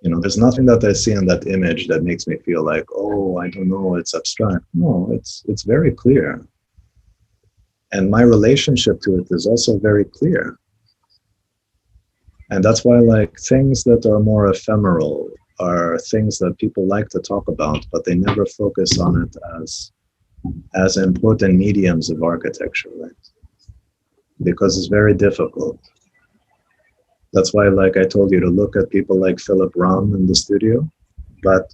S1: You know, there's nothing that I see in that image that makes me feel like, oh, I don't know, it's abstract. No, it's very clear. And my relationship to it is also very clear. And that's why, like, things that are more ephemeral are things that people like to talk about, but they never focus on it as important mediums of architecture, right? Because it's very difficult. That's why, like, I told you to look at people like Philip Rahm in the studio, but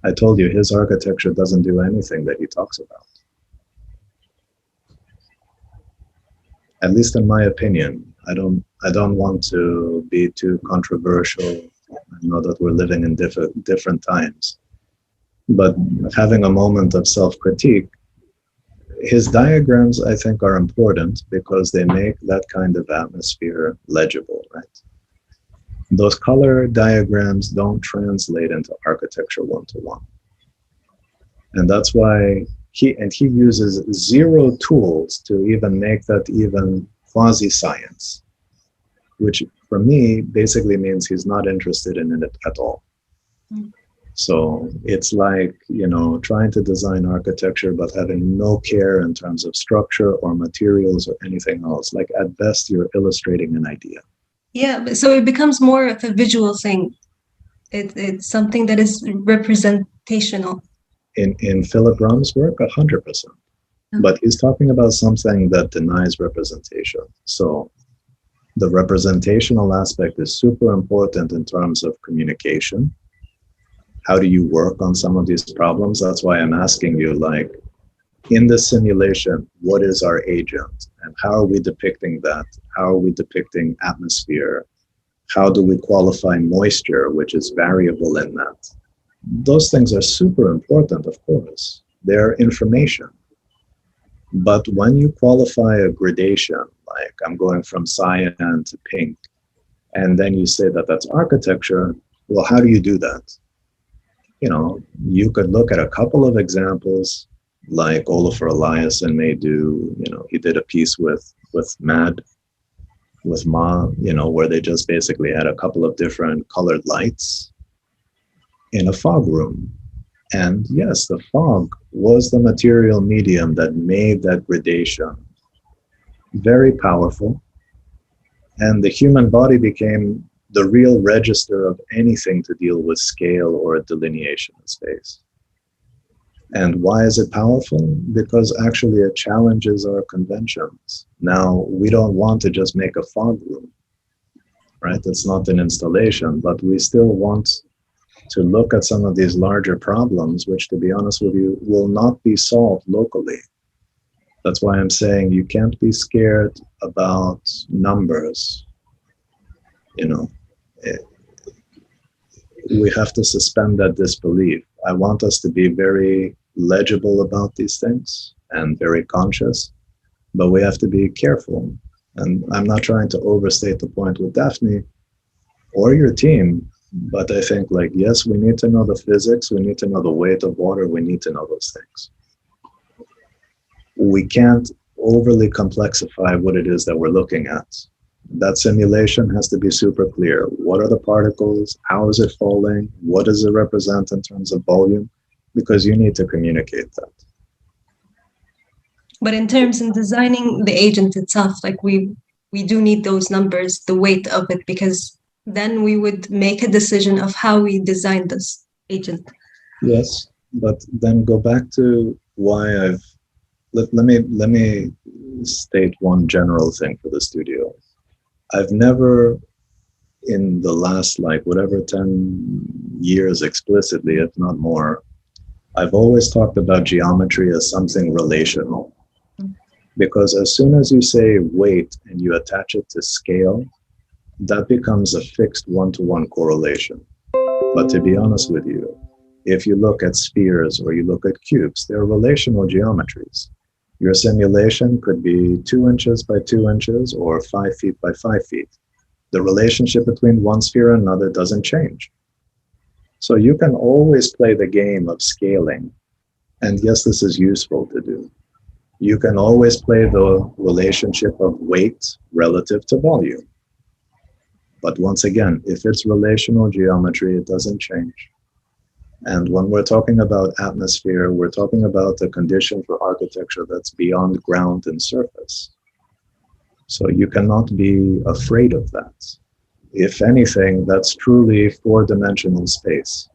S1: I told you his architecture doesn't do anything that he talks about. At least in my opinion. I don't want to be too controversial. I know that we're living in different times, but having a moment of self-critique, his diagrams, I think, are important because they make that kind of atmosphere legible, right? Those color diagrams don't translate into architecture one-to-one. And that's why he uses zero tools to even make that even quasi-science, which for me basically means he's not interested in it at all. So it's like, you know, trying to design architecture but having no care in terms of structure or materials or anything else. Like at best, you're illustrating an idea.
S6: Yeah, so it becomes more of a visual thing. It's something that is representational.
S1: In Philip Rum's work, 100%. But he's talking about something that denies representation. So the representational aspect is super important in terms of communication. How do you work on some of these problems? That's why I'm asking you, like, in the simulation, what is our agent? And how are we depicting that? How are we depicting atmosphere? How do we qualify moisture, which is variable in that? Those things are super important, of course. They're information. But when you qualify a gradation, like I'm going from cyan to pink, and then you say that that's architecture, well, how do you do that? You know, you could look at a couple of examples, like Olafur Eliasson may do. You know, he did a piece with Ma, you know, where they just basically had a couple of different colored lights in a fog room. And yes, the fog was the material medium that made that gradation very powerful. And the human body became the real register of anything to deal with scale or delineation of space. And why is it powerful? Because actually it challenges our conventions. Now, we don't want to just make a fog room, right? It's not an installation, but we still want to look at some of these larger problems, which, to be honest with you, will not be solved locally. That's why I'm saying you can't be scared about numbers. You know, we have to suspend that disbelief. I want us to be very legible about these things and very conscious, but we have to be careful. And I'm not trying to overstate the point with Daphne or your team, but I think, like, yes, we need to know the physics, we need to know the weight of water, we need to know those things. We can't overly complexify what it is that we're looking at. That simulation has to be super clear. What are the particles? How is it falling? What does it represent in terms of volume? Because you need to communicate that.
S6: But in terms of designing the agent itself, like we do need those numbers, the weight of it, because then we would make a decision of how we design this agent.
S1: Yes, but then go back to why let me state one general thing for the studio. I've never, in the last, like, whatever, 10 years explicitly, if not more, I've always talked about geometry as something relational. Because as soon as you say weight and you attach it to scale, that becomes a fixed one-to-one correlation. But to be honest with you, if you look at spheres or you look at cubes, they're relational geometries. Your simulation could be 2 inches by 2 inches or 5 feet by 5 feet. The relationship between one sphere and another doesn't change. So you can always play the game of scaling. And yes, this is useful to do. You can always play the relationship of weight relative to volume. But once again, if it's relational geometry, it doesn't change. And when we're talking about atmosphere, we're talking about a condition for architecture that's beyond ground and surface. So you cannot be afraid of that. If anything, that's truly four-dimensional space.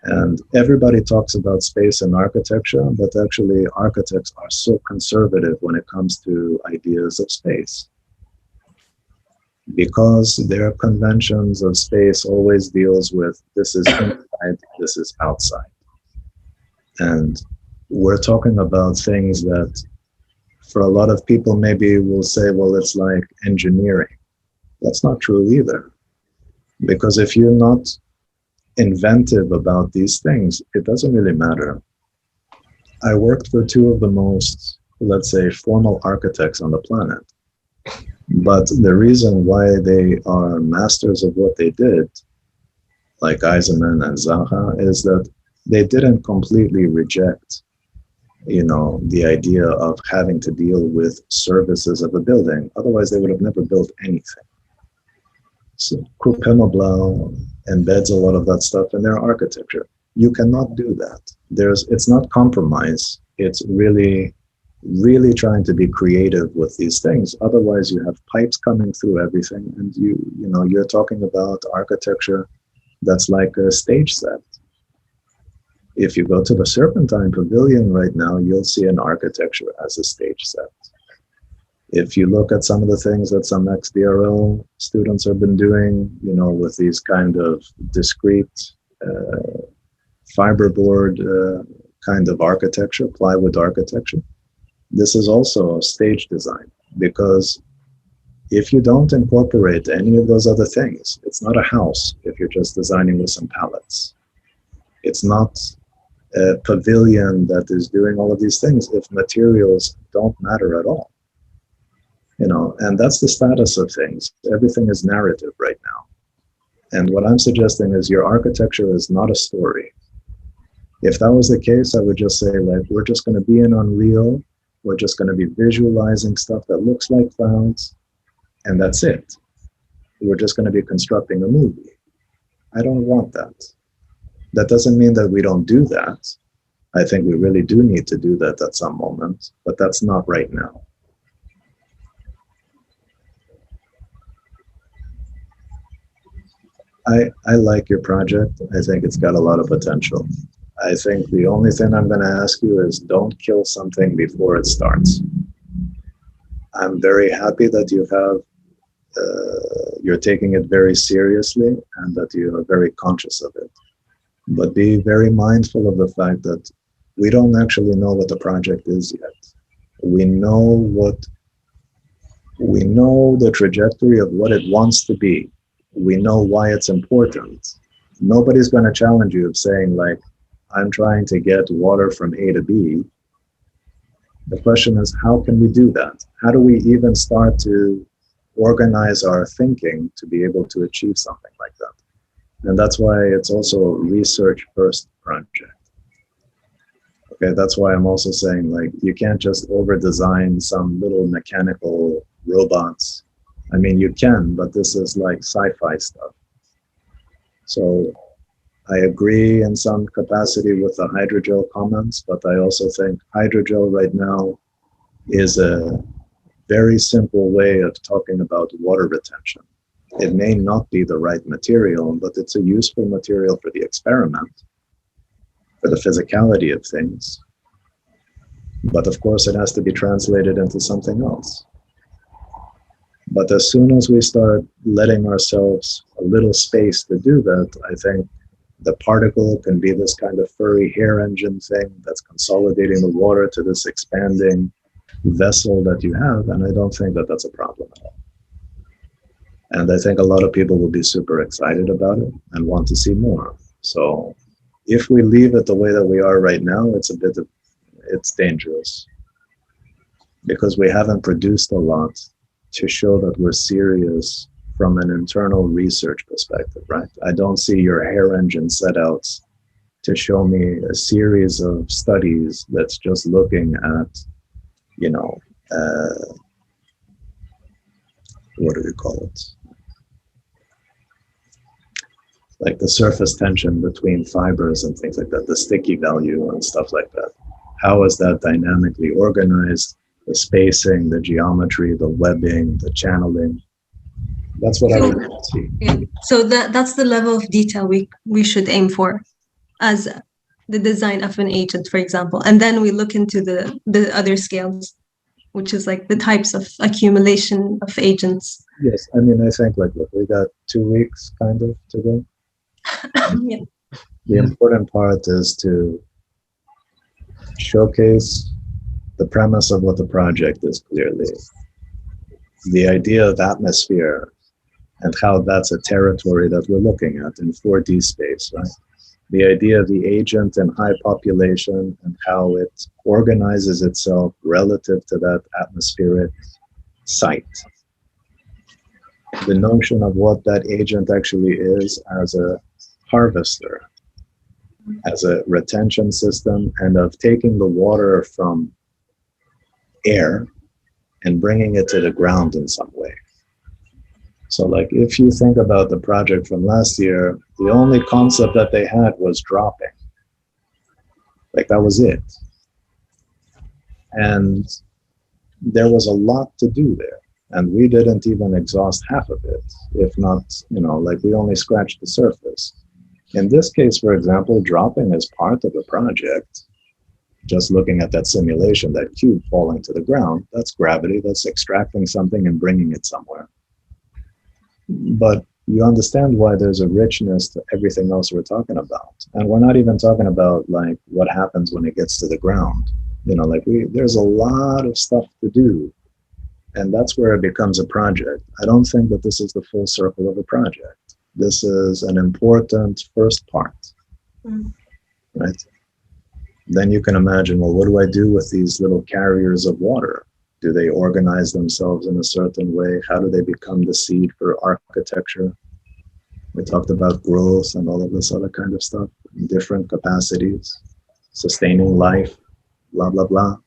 S1: And everybody talks about space in architecture, but actually architects are so conservative when it comes to ideas of space. Because their conventions of space always deals with this is inside, this is outside. And we're talking about things that for a lot of people maybe will say, well, it's like engineering. That's not true either. Because if you're not inventive about these things, it doesn't really matter. I worked for two of the most, let's say, formal architects on the planet. But the reason why they are masters of what they did, like Eisenman and Zaha, is that they didn't completely reject you know, the idea of having to deal with services of a building. Otherwise, they would have never built anything. So Kupema Blau embeds a lot of that stuff in their architecture. You cannot do that. It's not compromise. It's really, really trying to be creative with these things. Otherwise, you have pipes coming through everything, and you're talking about architecture that's like a stage set. If you go to the Serpentine Pavilion right now, you'll see an architecture as a stage set. If you look at some of the things that some XBRL students have been doing, you know, with these kind of discrete fiberboard kind of architecture, plywood architecture, this is also a stage design, because if you don't incorporate any of those other things, it's not a house if you're just designing with some pallets. It's not a pavilion that is doing all of these things if materials don't matter at all. You know, and that's the status of things. Everything is narrative right now. And what I'm suggesting is your architecture is not a story. If that was the case, I would just say, like, we're just going to be in Unreal. We're just going to be visualizing stuff that looks like clouds, and that's it. We're just going to be constructing a movie. I don't want that. That doesn't mean that we don't do that. I think we really do need to do that at some moment, but that's not right now. I like your project. I think it's got a lot of potential. I think the only thing I'm going to ask you is don't kill something before it starts. I'm very happy that you're taking it very seriously and that you are very conscious of it. But be very mindful of the fact that we don't actually know what the project is yet. We know the trajectory of what it wants to be. We know why it's important. Nobody's going to challenge you of saying, like, I'm trying to get water from A to B. The question is, how can we do that? How do we even start to organize our thinking to be able to achieve something like that? And that's why it's also a research-first project. Okay, that's why I'm also saying, like, you can't just over-design some little mechanical robots. I mean, you can, but this is like sci-fi stuff. So I agree in some capacity with the hydrogel comments, but I also think hydrogel right now is a very simple way of talking about water retention. It may not be the right material, but it's a useful material for the experiment, for the physicality of things. But of course, it has to be translated into something else. But as soon as we start letting ourselves a little space to do that, I think the particle can be this kind of furry hair engine thing that's consolidating the water to this expanding vessel that you have, and I don't think that that's a problem at all. And I think a lot of people will be super excited about it and want to see more. So if we leave it the way that we are right now, it's dangerous, because we haven't produced a lot to show that we're serious from an internal research perspective, right? I don't see your hair engine set out to show me a series of studies that's just looking at, you know, what do we call it? Like the surface tension between fibers and things like that, the sticky value and stuff like that. How is that dynamically organized? The spacing, the geometry, the webbing, the channeling. That's what I would like to see.
S6: Yeah. So that's the level of detail we should aim for as the design of an agent, for example. And then we look into the other scales, which is like the types of accumulation of agents.
S1: Yes, I mean, I think, like, look, we got 2 weeks kind of to go.
S6: Yeah.
S1: The important part is to showcase the premise of what the project is clearly. The idea of atmosphere and how that's a territory that we're looking at in 4D space, right? The idea of the agent and high population and how it organizes itself relative to that atmospheric site. The notion of what that agent actually is as a harvester. as a retention system and of taking the water from air and bringing it to the ground in some way. So like if you think about the project from last year, the only concept that they had was dropping. Like that was it. And there was a lot to do there. And we didn't even exhaust half of it, if not, like we only scratched the surface. In this case, for example, dropping is part of the project. Just looking at that simulation, that cube falling to the ground, that's gravity, that's extracting something and bringing it somewhere. But you understand why there's a richness to everything else we're talking about. And we're not even talking about like what happens when it gets to the ground. There's a lot of stuff to do. And that's where it becomes a project. I don't think that this is the full circle of a project. This is an important first part, right? Then you can imagine, well, what do I do with these little carriers of water? Do they organize themselves in a certain way? How do they become the seed for architecture? We talked about growth and all of this other kind of stuff, different capacities, sustaining life, blah, blah, blah.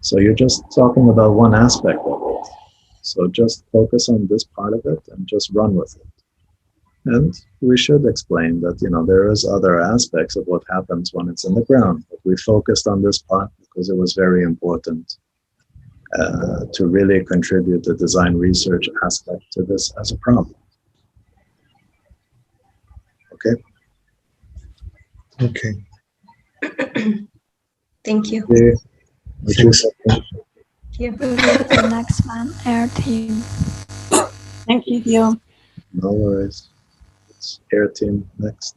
S1: So you're just talking about one aspect of it. So just focus on this part of it and just run with it. And we should explain that, there is other aspects of what happens when it's in the ground. But we focused on this part because it was very important to really contribute the design research aspect to this as a problem. Okay?
S7: Okay.
S6: Thank you.
S1: Yeah.
S6: Yeah.
S3: We'll do the next one, Air Team.
S2: Thank you, Theo.
S1: No worries. It's Air Team next.